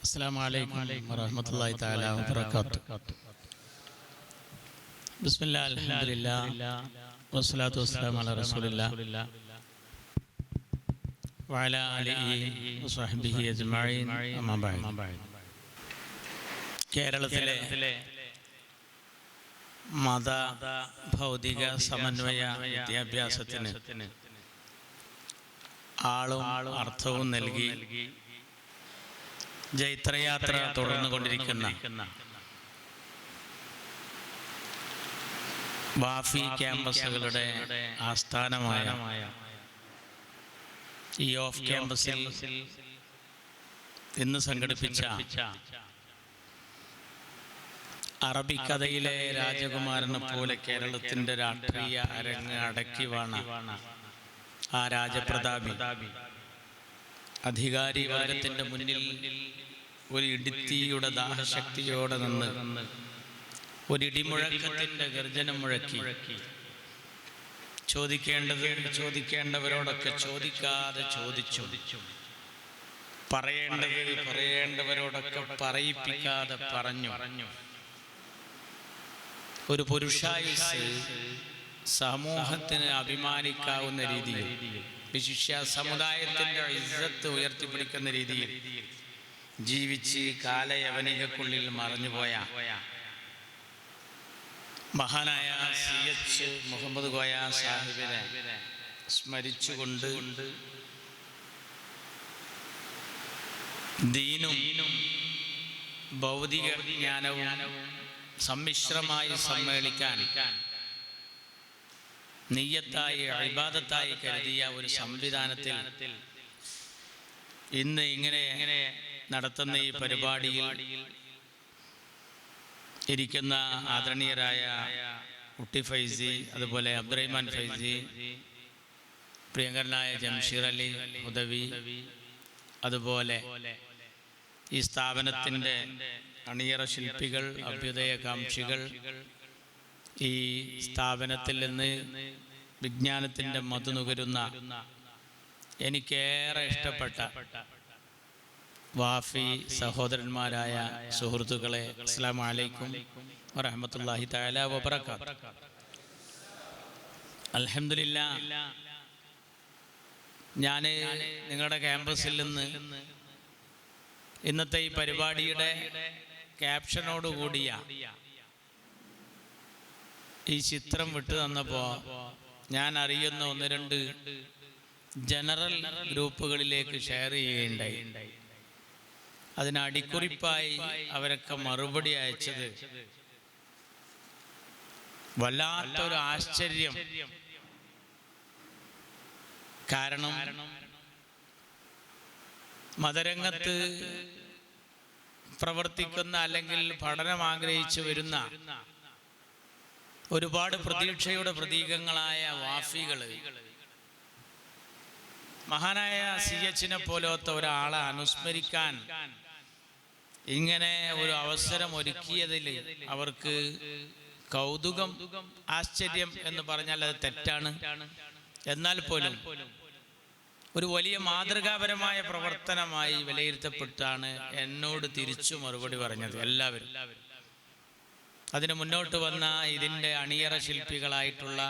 السلام عليكم ورحمة الله تعالى وبركاته. بسم الله الحمد لله والصلاة والسلام على رسول الله وعلى آله وصحبه أجمعين أما بعد. കേരളത്തിലെ മത ഭൗതിക സമന്വയ വിദ്യാഭ്യാസത്തിന് ആളും അർത്ഥവും നൽകി ജൈത്രയാത്ര തുടർന്നുകൊണ്ടിരിക്കുന്ന വാഫി ക്യാമ്പസുകളുടെ ആസ്ഥാനമായ ഈ ഓഫ് ക്യാമ്പസിൽ ഇന്ന് സംഘടിപ്പിച്ച അറബിക്കഥയിലെ രാജകുമാരനെ പോലെ കേരളത്തിൻ്റെ രാഷ്ട്രീയ അരങ്ങ് അടക്കി വാണ ആ രാജപ്രതാപി അധികാരി വർഗത്തിൻ്റെ മുന്നിൽ ഒരു ഇടിത്തിയുടെ ദാഹശക്തിയോടെ നിന്ന് ഒരിടിമുഴക്കത്തിൻ്റെ ഗർജനം മുഴക്കി ചോദിക്കേണ്ടവരോടൊക്കെ ചോദിക്കാതെ ചോദിച്ചു, പറയേണ്ടവരോടൊക്കെ പറയിപ്പിക്കാതെ പറഞ്ഞു. ഒരു പുരുഷായുസ് സമൂഹത്തിന് അഭിമാനിക്കാവുന്ന രീതിയിൽ, വിശിഷ്യ സമുദായത്തിൻ്റെ ഇസ്സത്ത് ഉയർത്തിപ്പിടിക്കുന്ന രീതിയിൽ ജീവിച്ച് കാലയവനികക്കുള്ളിൽ മറഞ്ഞുപോയ മഹാനായ CH മുഹമ്മദ് കോയ സാഹിബിനെ സ്മരിച്ചുകൊണ്ട് ദീനും ഭൗതിക ജ്ഞാനവും സമ്മിശ്രമായി സമ്മേളിക്കാൻ നിയ്യത്തായി ഇബാദത്തായി കരുതിയ ഒരു സംവിധാനത്തിൽ ഇന്ന് ഇങ്ങനെ നടത്തുന്ന ഈ പരിപാടിയിൽ ഇരിക്കുന്ന ആദരണീയരായ കുട്ടി ഫൈസി, അതുപോലെ അബ്ദുറഹ്മാൻ ഫൈസി, പ്രിയങ്കരനായ ജംഷീർ അലി ഹുദവി, അതുപോലെ ഈ സ്ഥാപനത്തിൻ്റെ അണിയറ ശില്പികൾ, അഭ്യുദയകാംക്ഷികൾ, ഈ സ്ഥാപനത്തിൽ നിന്ന് വിജ്ഞാനത്തിൻ്റെ മധു നുകരുന്ന എനിക്കേറെ ഇഷ്ടപ്പെട്ട വാഫി സഹോദരന്മാരായ സുഹൃത്തുക്കളെ, അസ്സലാമു അലൈക്കും വറഹ്മത്തുള്ളാഹി തആല വബറകാതുഹു. അൽഹംദുലില്ലാഹ്, ഞാൻ നിങ്ങളുടെ ക്യാമ്പസിൽ നിന്ന് ഇന്നത്തെ ഈ പരിപാടിയുടെ ക്യാപ്ഷനോടുകൂടിയ ഈ ചിത്രം വിട്ടു തന്നപ്പോൾ ഞാൻ അറിയുന്ന ഒന്ന് രണ്ട് ജനറൽ ഗ്രൂപ്പുകളിലേക്ക് ഷെയർ ചെയ്യുകയുണ്ടായി. അതിന് അടിക്കുറിപ്പായി അവരൊക്കെ മറുപടി അയച്ചത് വല്ലാത്തൊരു ആശ്ചര്യം. കാരണം മതരംഗത്ത് പ്രവർത്തിക്കുന്ന അല്ലെങ്കിൽ പഠനം ആഗ്രഹിച്ചു വരുന്ന ഒരുപാട് പ്രതീക്ഷയുടെ പ്രതീകങ്ങളായ വാഫികള് മഹാനായ CH പോലത്തെ ഒരാളെ അനുസ്മരിക്കാൻ ഇങ്ങനെ ഒരു അവസരം ഒരുക്കിയതിൽ അവർക്ക് കൗതുകം, ആശ്ചര്യം എന്ന് പറഞ്ഞാൽ അത് തെറ്റാണ്. എന്നാൽ പോലും ഒരു വലിയ മാതൃകാപരമായ പ്രവർത്തനമായി വിലയിരുത്തപ്പെട്ടാണ് എന്നോട് തിരിച്ചു മറുപടി പറഞ്ഞത് എല്ലാവരും. അതിന് മുന്നോട്ട് വന്ന ഇതിൻ്റെ അണിയറ ശില്പികളായിട്ടുള്ള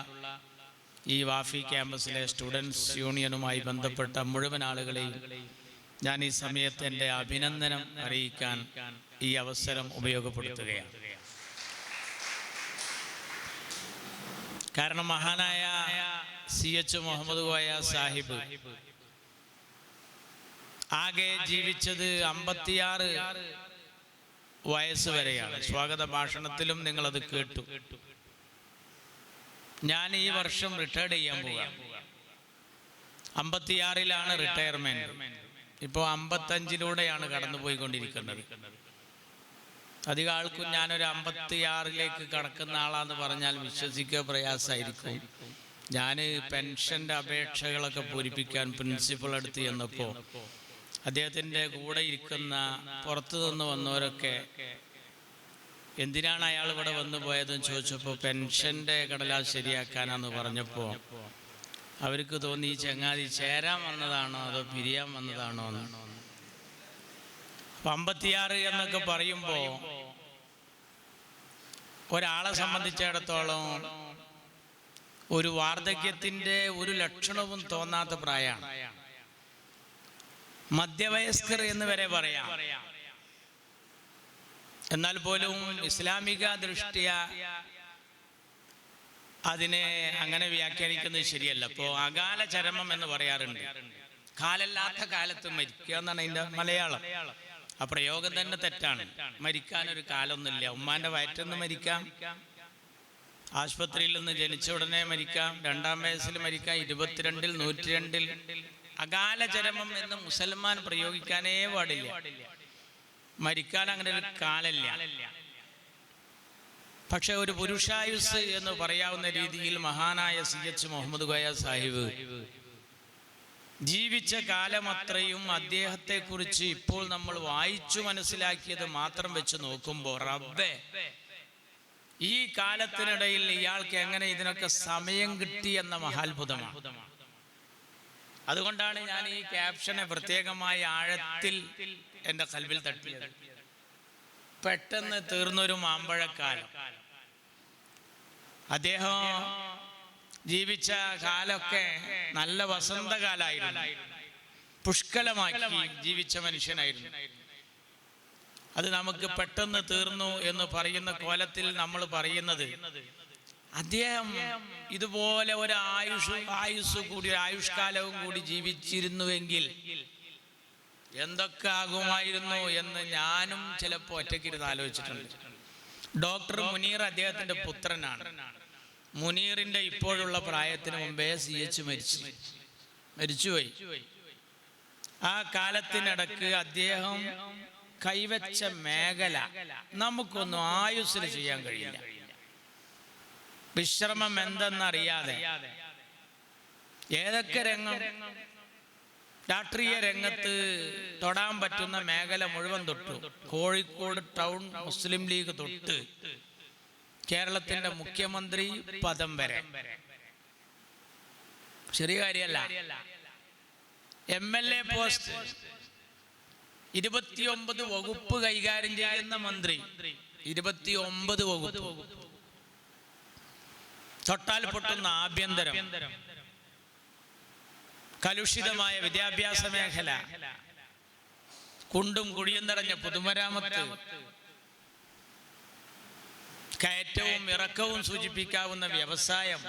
ഈ വാഫി ക്യാമ്പസിലെ സ്റ്റുഡൻസ് യൂണിയനുമായി ബന്ധപ്പെട്ട മുഴുവൻ ആളുകളെയും ഞാൻ ഈ സമയത്ത് എൻ്റെ അഭിനന്ദനം അറിയിക്കാൻ ഈ അവസരം ഉപയോഗപ്പെടുത്തുകയാണ്. കാരണം മഹാനായ CH മുഹമ്മദ് കോയ സാഹിബ് ആകെ ജീവിച്ചത് 56 വയസ്സ് വരെയാണ്. സ്വാഗത ഭാഷണത്തിലും നിങ്ങളത് കേട്ടു. ഞാൻ ഈ വർഷം റിട്ടയർഡ് ചെയ്യാൻ പോവുക. 56-ലാണ് റിട്ടയർമെന്റ്. ഇപ്പോൾ 55-ലൂടെയാണ് കടന്നുപോയിക്കൊണ്ടിരിക്കുന്നത്. അധികം ആൾക്കും ഞാനൊരു 56-ലേക്ക് കടക്കുന്ന ആളാന്ന് പറഞ്ഞാൽ വിശ്വസിക്കുക പ്രയാസമായിരിക്കും. ഞാൻ പെൻഷൻ്റെ അപേക്ഷകളൊക്കെ പൂരിപ്പിക്കാൻ പ്രിൻസിപ്പൾ അടുത്ത് ചെന്നപ്പോൾ അദ്ദേഹത്തിൻ്റെ കൂടെ ഇരിക്കുന്ന പുറത്തു നിന്ന് വന്നവരൊക്കെ എന്തിനാണ് അയാൾ ഇവിടെ വന്നു പോയതെന്ന് ചോദിച്ചപ്പോൾ പെൻഷൻ്റെ കടലാസ് ശരിയാക്കാനാന്ന് പറഞ്ഞപ്പോൾ അവർക്ക് തോന്നി ഈ ചങ്ങാതി ചേരാൻ വന്നതാണോ അതോ പിരിയാൻ വന്നതാണോ എന്ന്. 56 എന്നൊക്കെ പറയുമ്പോൾ ഒരാളെ സംബന്ധിച്ചിടത്തോളം ഒരു വാർദ്ധക്യത്തിൻ്റെ ഒരു ലക്ഷണവും തോന്നാത്ത പ്രായമാണ്. മധ്യവയസ്കർ എന്ന് വരെ പറയാം. എന്നാൽ പോലും ഇസ്ലാമിക ദൃഷ്ട്യ അതിനെ അങ്ങനെ വ്യാഖ്യാനിക്കുന്നത് ശരിയല്ല. ഇപ്പോൾ അകാല ചരമം എന്ന് പറയാറുണ്ട്. കാലല്ലാത്ത കാലത്ത് മരിക്കുക എന്നാണ് അതിൻ്റെ മലയാളം. ആ പ്രയോഗം തന്നെ തെറ്റാണ്. മരിക്കാനൊരു കാലമൊന്നുമില്ല. ഉമ്മാൻ്റെ വയറ്റിൽ മരിക്കാം, ആശുപത്രിയിൽ നിന്ന് ജനിച്ച ഉടനെ മരിക്കാം, 2-ാം വയസ്സിൽ മരിക്കാം, 22-ൽ 102-ൽ. അകാല ചരമം എന്ന് മുസൽമാൻ പ്രയോഗിക്കാനേ പാടില്ല. മരിക്കാൻ അങ്ങനെ ഒരു കാലല്ല. പക്ഷെ ഒരു പുരുഷായുസ് എന്ന് പറയാവുന്ന രീതിയിൽ മഹാനായ CH മുഹമ്മദ് കോയ സാഹിബ് ജീവിച്ച കാലമത്രയും അദ്ദേഹത്തെക്കുറിച്ച് ഇപ്പോൾ നമ്മൾ വായിച്ചു മനസ്സിലാക്കിയത് മാത്രം വെച്ച് നോക്കുമ്പോൾ റബ്ബേ, ഈ കാലത്തിനിടയിൽ ഇയാൾക്ക് എങ്ങനെ ഇതിനൊക്കെ സമയം കിട്ടി എന്ന മഹാത്ഭുതമാണ്. അതുകൊണ്ടാണ് ഞാൻ ഈ ക്യാപ്ഷനെ പ്രത്യേകമായി ആഴത്തിൽ എൻ്റെ കൽവിൽ തട്ടിയത്. പെട്ടെന്ന് തീർന്നൊരു മാമ്പഴക്കാലം. അദ്ദേഹം ജീവിച്ച കാലമൊക്കെ നല്ല വസന്തകാലായിരുന്നു. പുഷ്കലമാക്കി ജീവിച്ച മനുഷ്യനായിരുന്നു. അത് നമുക്ക് പെട്ടെന്ന് തീർന്നു എന്ന് പറയുന്ന കോലത്തിൽ നമ്മൾ പറയുന്നത്, അദ്ദേഹം ഇതുപോലെ ഒരു ആയുസ് കൂടി, ആയുഷ്കാലവും കൂടി ജീവിച്ചിരുന്നുവെങ്കിൽ എന്തൊക്കെ ആകുമായിരുന്നു എന്ന് ഞാനും ചിലപ്പോൾ ഒറ്റയ്ക്കിരുന്ന് ആലോചിച്ചിട്ടുണ്ട്. ഡോക്ടർ മുനീർ അദ്ദേഹത്തിൻ്റെ പുത്രനാണ്. മുനീറിൻ്റെ ഇപ്പോഴുള്ള പ്രായത്തിന് മുമ്പേ CH മരിച്ചുപോയി. ആ കാലത്തിനിടക്ക് അദ്ദേഹം കൈവച്ച മേഖല നമുക്കൊന്നും ആയുസ്സിന് ചെയ്യാൻ കഴിയില്ല. വിശ്രമം എന്തെന്നറിയാതെ ഏതൊക്കെ രംഗം, രാഷ്ട്രീയ രംഗത്ത് തൊടാൻ പറ്റുന്ന മേഖല മുഴുവൻ തൊട്ടു. കോഴിക്കോട് ടൗൺ മുസ്ലിം ലീഗ് തൊട്ട് കേരളത്തിന്റെ മുഖ്യമന്ത്രി പദം വരെ. ചെറിയ കാര്യമല്ല. MLA പോസ്റ്റ് 29 വകുപ്പ് കൈകാര്യം ചെയ്യുന്ന മന്ത്രി, 29 വകുപ്പ്. തൊട്ടാൽ പൊട്ടുന്ന ആഭ്യന്തരം, കലുഷിതമായ വിദ്യാഭ്യാസ മേഖല, കുണ്ടും കുഴിയും നിറഞ്ഞ പൊതുമരാമത്ത്, കയറ്റവും ഇറക്കവും സൂചിപ്പിക്കാവുന്ന വ്യവസായം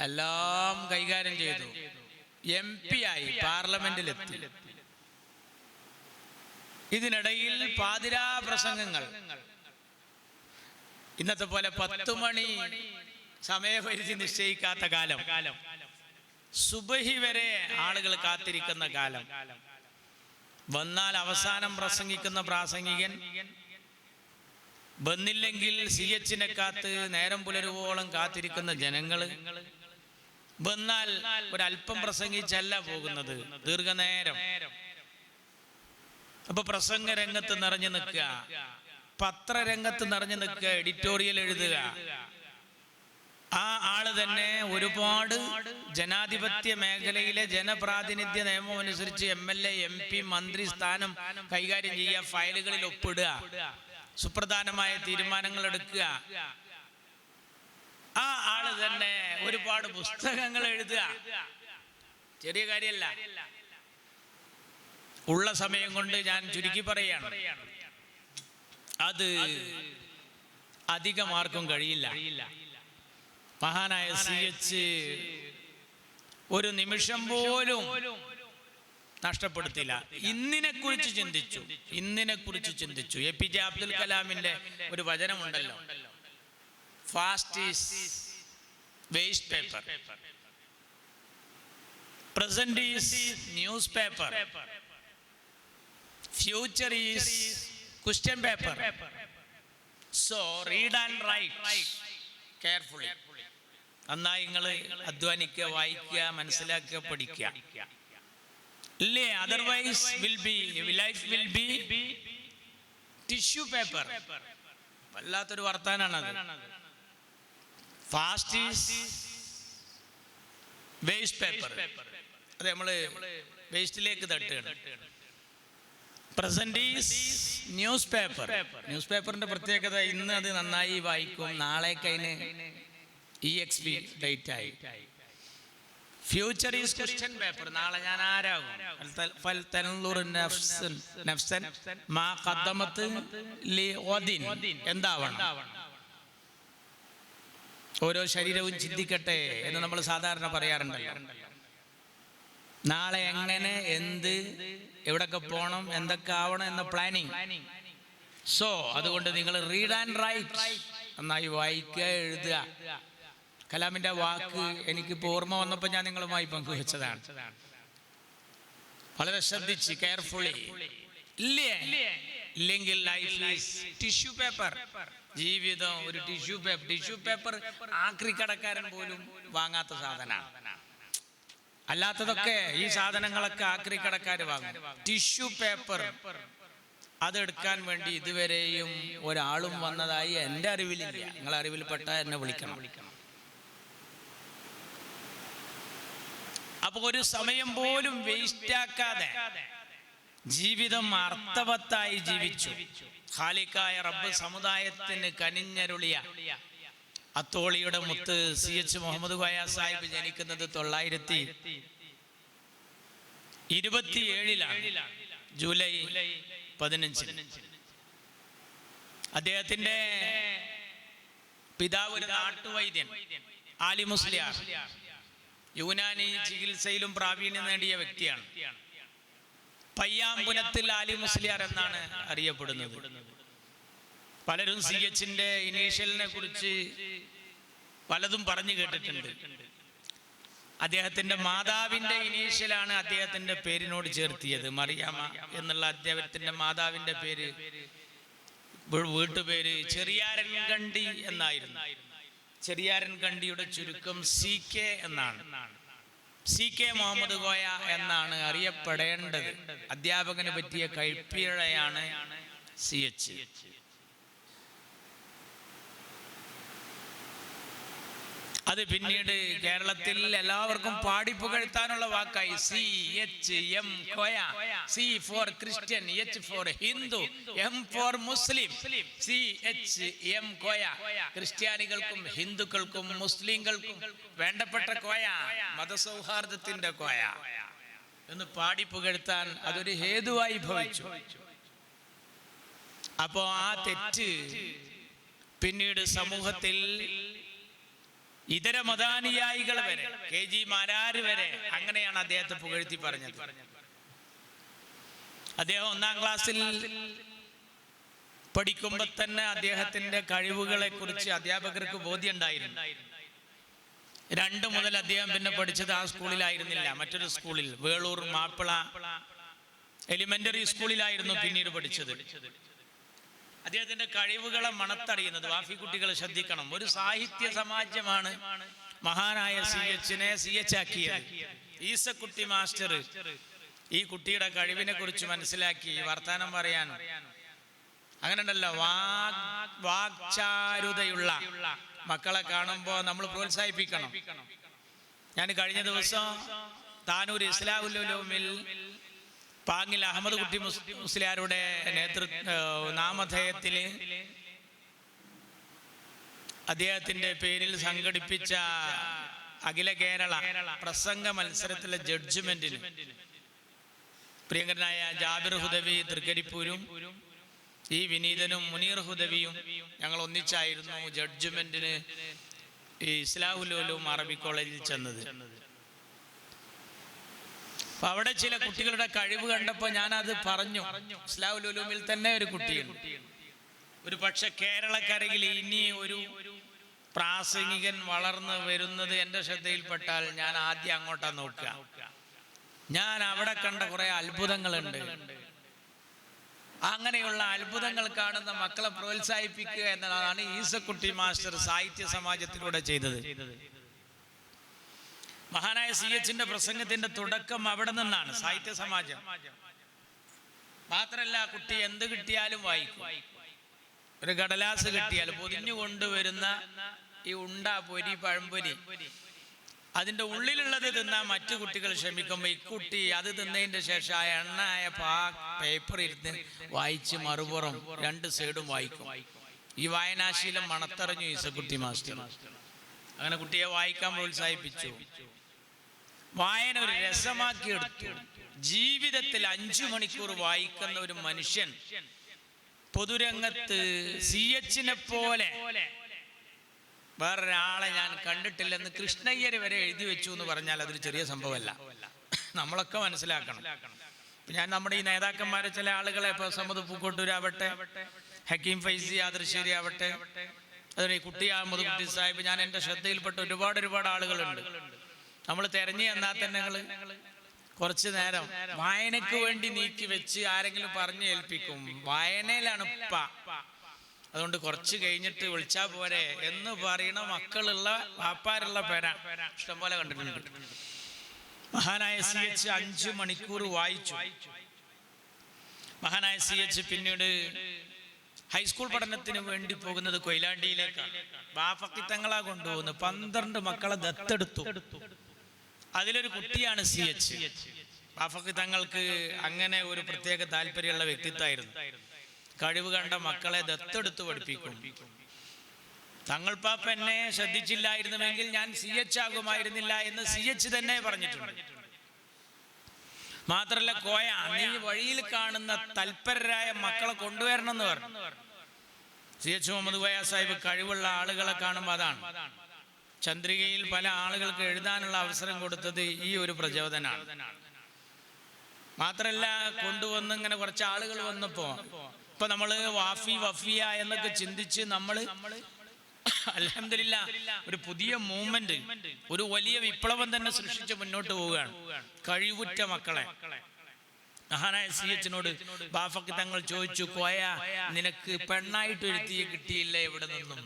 എല്ലാം കൈകാര്യം ചെയ്തു. MP ആയി പാർലമെന്റിലെത്തി. ഇതിനിടയിൽ പാതിരാ പ്രസംഗങ്ങൾ. ഇന്നത്തെ പോലെ 10 മണി സമയപരിധി നിശ്ചയിക്കാത്ത കാലം, സുബഹി വരെ ആളുകൾ കാത്തിരിക്കുന്ന കാലം. വന്നാൽ അവസാനം പ്രസംഗിക്കുന്ന പ്രാസംഗികൻ, വന്നില്ലെങ്കിൽ CH-നെ കാത്ത് നേരം പുലരുവോളം കാത്തിരിക്കുന്ന ജനങ്ങൾ. വന്നാൽ ഒരല്പം പ്രസംഗിച്ചല്ല പോകുന്നത്, ദീർഘനേരം. അപ്പൊ പ്രസംഗ രംഗത്ത് നിറഞ്ഞു നിൽക്കുക, പത്രരംഗത്ത് നിറഞ്ഞു നിൽക്കുക, എഡിറ്റോറിയൽ എഴുതുക. ആ ആള് തന്നെ ഒരുപാട് ജനാധിപത്യ മേഖലയിലെ ജനപ്രാതിനിധ്യ നിയമം അനുസരിച്ച് MLA, MP, മന്ത്രി സ്ഥാനം കൈകാര്യം ചെയ്യുക, ഫയലുകളിൽ ഒപ്പിടുക, സുപ്രധാനമായ തീരുമാനങ്ങൾ എടുക്കുക. ആ ആള് തന്നെ ഒരുപാട് പുസ്തകങ്ങൾ എഴുതുക. ചെറിയ കാര്യമല്ല. ഉള്ള സമയം കൊണ്ട് ഞാൻ ചുരുക്കി പറയാണ്, അത് അധികമാർക്കും കഴിയില്ല. മഹാനായ CH ഒരു നിമിഷം പോലും നഷ്ടപ്പെടുത്തില്ല. ഇന്നിനെ കുറിച്ച് ചിന്തിച്ചു. APJ അബ്ദുൽ കലാമിന്റെ ഒരു വചനമുണ്ടല്ലോ, past is waste paper, present is news paper, future is question paper. So read and write carefully. നന്നായി നിങ്ങൾ അധ്വാനിക്കുക, വായിക്കുക, മനസ്സിലാക്കുക, പഠിക്കുക. ഇല്ലേ? Otherwise life will be tissue paper. വല്ലാത്തൊരു വർത്താനാണത്. Past is waste paper. അത് നമ്മൾ വേസ്റ്റിലേക്ക് തട്ടുകയാണ്. Present is news paper. News പേപ്പറിന്റെ പ്രത്യേകത ഇന്ന് അത് നന്നായി വായിക്കും, നാളേക്ക് അതിന് EXP ഡേറ്റ് ആയി. Future is question paper. നാളെ ഞാൻ ആരാകും? എന്താവണം? ഓരോ ശരീരവും ചിന്തിക്കട്ടെ എന്ന് നമ്മൾ സാധാരണ പറയാറുണ്ടല്ലോ. നാളെ എങ്ങനെ, എന്ത്, എവിടൊക്കെ പോകണം, എന്തൊക്കെ ആവണം എന്ന പ്ലാനിങ്. സോ അതുകൊണ്ട് നിങ്ങൾ റീഡ് ആൻഡ് റൈറ്റ്, നന്നായി വായിക്കുക, എഴുതുക. കലാമിന്റെ വാക്ക് എനിക്കിപ്പോൾ ഓർമ്മ വന്നപ്പോൾ ഞാൻ നിങ്ങളുമായി പങ്കുവെച്ചതാണ്. വളരെ ശ്രദ്ധിച്ച് കെയർഫുള്ളി. ഇല്ലെങ്കിൽ ലൈഫ് ഈസ് ടിഷ്യൂ പേപ്പർ. ജീവിതം ഒരു ടിഷ്യൂ പേപ്പർ. ടിഷ്യൂ പേപ്പർ ആക്രിക്കടക്കാരൻ പോലും വാങ്ങാത്ത സാധനമാണ്. അല്ലാത്തതൊക്കെ ഈ സാധനങ്ങളൊക്കെ ആക്രിക്കടക്കാർ വാങ്ങും. ടിഷ്യൂ പേപ്പർ അതെടുക്കാൻ വേണ്ടി ഇതുവരെയും ഒരാളും വന്നതായി എൻ്റെ അറിവിലില്ല. നിങ്ങളെ അറിവിൽപ്പെട്ട എന്നെ വിളിക്കണം. അപ്പൊ ഒരു സമയം പോലും വേസ്റ്റ് ആക്കാതെ ജീവിതം അർത്ഥവത്തായി ജീവിച്ചു. ഖാലിക്കായ റബ്ബ് സമുദായത്തിന് കനിഞ്ഞരുളിയ അത്തോളിയുടെ മുത്ത് CH മുഹമ്മദ് കോയ സാഹിബ് ജനിക്കുന്നത് 927 ജൂലൈ 15. അദ്ദേഹത്തിന്റെ പിതാവ് ഒരു നാട്ടുവൈദ്യൻ, ആലി മുസ്ലിയാർ, യുനാനി ചികിത്സയിലും പ്രാവീണ്യം നേടിയ വ്യക്തിയാണ്. പയ്യാമ്പുനത്തിൽ ആലി മുസ്ലിയാർ എന്നാണ് അറിയപ്പെടുന്നത്. പലരും CHന്റെ ഇനീഷ്യലിനെ കുറിച്ച് പലതും പറഞ്ഞു കേട്ടിട്ടുണ്ട്. അദ്ദേഹത്തിന്റെ മാതാവിന്റെ ഇനീഷ്യലാണ് അദ്ദേഹത്തിന്റെ പേരിനോട് ചേർത്തിയത്. മറിയാമ എന്നുള്ള അദ്ദേഹത്തിന്റെ മാതാവിന്റെ പേര്, വീട്ടുപേര് ചെറിയാരൻകണ്ടി എന്നായിരുന്നു. ചെറിയാരൻകണ്ടിയുടെ ചുരുക്കം CK എന്നാണ്. CK മുഹമ്മദ് കോയ എന്നാണ് അറിയപ്പെടേണ്ടത്. അധ്യാപകന് പറ്റിയ കൈപ്പിഴയാണ് CH. അത് പിന്നീട് കേരളത്തിൽ എല്ലാവർക്കും പാടിപ്പുകഴ്ത്താനുള്ള വാക്കായി. CHM Koya. C for Christian, H for Hindu, M for Muslim. CHM Koya. ക്രിസ്ത്യാനികൾക്കും ഹിന്ദുക്കൾക്കും മുസ്ലിങ്ങൾക്കും വേണ്ടപ്പെട്ട കോയ, മതസൗഹാർദ്ദത്തിന്റെ കോയ എന്ന് പാടിപ്പുകഴ്ത്താൻ അതൊരു ഹേതുവായി ഭവിച്ചു. അപ്പോ ആ തെറ്റ് പിന്നീട് സമൂഹത്തിൽ ഇതര മതാനുയായികൾ വരെ, KG മാരാര് വരെ അങ്ങനെയാണ് അദ്ദേഹത്തെ പുകഴ്ത്തി പറഞ്ഞത്. അദ്ദേഹം 1-ാം ക്ലാസ്സിൽ പഠിക്കുമ്പോൾ തന്നെ അദ്ദേഹത്തിന്റെ കഴിവുകളെ കുറിച്ച് അധ്യാപകർക്ക് ബോധ്യമുണ്ടായിരുന്നു. 2 മുതൽ അദ്ദേഹം പിന്നെ പഠിച്ചത് ആ സ്കൂളിലായിരുന്നില്ല, മറ്റൊരു സ്കൂളിൽ, വേളൂർ മാപ്പിള എലിമെന്ററി സ്കൂളിലായിരുന്നു പിന്നീട് പഠിച്ചത്. അദ്ദേഹത്തിന്റെ കഴിവുകളെ മണത്തറിയുന്നത് വാഫി കുട്ടികൾ ശ്രദ്ധിക്കണം. ഒരു സാഹിത്യ സമാജമാണ് മഹാനായ CHനെ CH ആക്കിയത്. ഈസക്കുട്ടി മാസ്റ്റർ ഈ കുട്ടിയുടെ കഴിവിനെ കുറിച്ച് മനസ്സിലാക്കി വർത്താനം പറയാനും അങ്ങനെ ഉണ്ടല്ലോ, വാക്ചാരുതയുള്ള മക്കളെ കാണുമ്പോൾ നമ്മൾ പ്രോത്സാഹിപ്പിക്കണം. ഞാൻ കഴിഞ്ഞ ദിവസം താനൂർ ഇസ്ലാഹുൽ ഉലൂമിൽ പാങ്ങിൽ അഹമ്മദ് കുട്ടി മുസ്ലിയാരുടെ നാമധേയത്തില് അദ്ദേഹത്തിന്റെ പേരിൽ സംഘടിപ്പിച്ച അഖില കേരള പ്രസംഗ മത്സരത്തിലെ ജഡ്ജ്മെന്റിന് പ്രിയങ്കരനായ ജാബിർ ഹുദവി തൃക്കരിപ്പൂരും ഈ വിനീതനും മുനീർ ഹുദവിയും ഞങ്ങൾ ഒന്നിച്ചായിരുന്നു ജഡ്ജ്മെന്റിന് ഈ ഇസ്ലാഹുൽ ഉലൂം അറബി കോളേജിൽ ചെന്നത്. അപ്പൊ അവിടെ ചില കുട്ടികളുടെ കഴിവ് കണ്ടപ്പോൾ ഞാനത് പറഞ്ഞു. ഇസ്ലാഹുൽ ഉലൂമിൽ തന്നെ ഒരു കുട്ടിയുണ്ട്. ഒരു പക്ഷെ കേരളക്കരയിൽ ഇനി ഒരു പ്രാസംഗികൻ വളർന്നു വരുന്നത് എൻ്റെ ശ്രദ്ധയിൽപ്പെട്ടാൽ ഞാൻ ആദ്യം അങ്ങോട്ടാ നോക്കുക. ഞാൻ അവിടെ കണ്ട കുറെ അത്ഭുതങ്ങളുണ്ട്. അങ്ങനെയുള്ള അത്ഭുതങ്ങൾ കാണുന്ന മക്കളെ പ്രോത്സാഹിപ്പിക്കുക എന്നതാണ് ഈസക്കുട്ടി മാസ്റ്റർ സാഹിത്യ സമാജത്തിലൂടെ ചെയ്തത്. മഹാനായ CHന്റെ പ്രസംഗത്തിന്റെ തുടക്കം അവിടെ നിന്നാണ്. സാഹിത്യ സമാജം മാത്രല്ല, കുട്ടി എന്ത് കിട്ടിയാലും വായിക്കും. ഒരു കടലാസ് കിട്ടിയാൽ പൊതിഞ്ഞു കൊണ്ടുവരുന്ന ഈ ഉണ്ട, പൊരി, പഴംപൊരി അതിൻ്റെ ഉള്ളിലുള്ളത് തിന്നാൻ മറ്റു കുട്ടികൾ ശ്രമിക്കുമ്പോൾ ഇക്കുട്ടി അത് തിന്നതിൻ്റെ ശേഷം ആ എണ്ണായ പേപ്പർ ഇരുന്ന് വായിച്ച് മറുപുറം രണ്ട് സൈഡും വായിക്കും. ഈ വായനാശീലം മണത്തറിഞ്ഞു ഈസക്കുട്ടി മാസ്റ്റർ. അങ്ങനെ കുട്ടിയെ വായിക്കാൻ പ്രോത്സാഹിപ്പിച്ചു. വായന ഒരു രസമാക്കി എടുത്തു. ജീവിതത്തിൽ 5 മണിക്കൂർ വായിക്കുന്ന ഒരു മനുഷ്യൻ പൊതുരംഗത്ത് CH പോലെ വേറൊരാളെ ഞാൻ കണ്ടിട്ടില്ലെന്ന് കൃഷ്ണയ്യർ വരെ എഴുതി വെച്ചു എന്ന് പറഞ്ഞാൽ അതൊരു ചെറിയ സംഭവമല്ല. നമ്മളൊക്കെ മനസ്സിലാക്കണം. ഞാൻ നമ്മുടെ ഈ നേതാക്കന്മാരെ ചില ആളുകളെ ഇപ്പോൾ സമദ് പൂക്കോട്ടൂരാവട്ടെ, ഹക്കീം ഫൈസി ആദർശേരി ആവട്ടെ, അതുപോലെ ഈ കുട്ടി അഹമ്മദ് കുട്ടി സാഹിബ്, ഞാൻ എൻ്റെ ശ്രദ്ധയിൽപ്പെട്ട ഒരുപാട് ആളുകളുണ്ട്. നമ്മൾ തെരഞ്ഞു തന്നാൽ തന്നെ ഞങ്ങൾ കുറച്ച് നേരം വായനയ്ക്ക് വേണ്ടി നീക്കി വെച്ച് ആരെങ്കിലും പറഞ്ഞു ഏൽപ്പിക്കും. വായനയിലാണ് ഉപ്പ, അതുകൊണ്ട് കുറച്ച് കഴിഞ്ഞിട്ട് വിളിച്ചാൽ പോരെ എന്ന് പറയണ മക്കളുള്ള വാപ്പാരുള്ള പേരാ ഇഷ്ടംപോലെ കണ്ടിട്ടുണ്ട്. മഹാനായ CH 5 മണിക്കൂർ വായിച്ചു. മഹാനായ CH പിന്നീട് ഹൈസ്കൂൾ പഠനത്തിന് വേണ്ടി പോകുന്നത് കൊയിലാണ്ടിയിലേക്കാണ്. ബാഫക്കിത്തങ്ങളാ കൊണ്ടുപോകുന്നത്. 12 മക്കളെ ദത്തെടുത്തു. അതിലൊരു കുട്ടിയാണ് CH. ബാഫക്കിത്തങ്ങൾക്ക് അങ്ങനെ ഒരു പ്രത്യേക താല്പര്യമുള്ള വ്യക്തിത്വമായിരുന്നു. കഴിവ് കണ്ട മക്കളെ ദത്തെടുത്ത് പഠിപ്പിക്കും. തങ്ങൾ പാപ്പ എന്നെ ശ്രദ്ധിച്ചില്ലായിരുന്നുവെങ്കിൽ ഞാൻ CH ആകുമായിരുന്നില്ല എന്ന് CH തന്നെ പറഞ്ഞിട്ടുണ്ട്. മാത്രല്ല, കോയ നീ വഴിയിൽ കാണുന്ന തൽപരരായ മക്കളെ കൊണ്ടുവരണം എന്ന് പറഞ്ഞു. CH മുഹമ്മദ് കോയ സാഹിബ് കഴിവുള്ള ആളുകളെ കാണുമ്പോൾ അതാണ്. ചന്ദ്രികയിൽ പല ആളുകൾക്ക് എഴുതാനുള്ള അവസരം കൊടുത്തത് ഈ ഒരു പ്രചോദനാണ്. മാത്രല്ല, കൊണ്ടുവന്ന് ഇങ്ങനെ കുറച്ച് ആളുകൾ വന്നപ്പോ ഇപ്പൊ നമ്മള് വഫിയ എന്നൊക്കെ ചിന്തിച്ച് നമ്മള് അൽഹംദുലില്ലാഹ് ഒരു പുതിയ മൂവ്മെന്റ്, ഒരു വലിയ വിപ്ലവം തന്നെ സൃഷ്ടിച്ച് മുന്നോട്ട് പോവുകയാണ്. കഴിവുറ്റ മക്കളെ. മഹാനായ CH ബാഫക്ക് തങ്ങൾ ചോദിച്ചു, കോയ നിനക്ക് പെണ്ണായിട്ട് ഒരു തീയെ കിട്ടിയില്ല എവിടെ നിന്നും?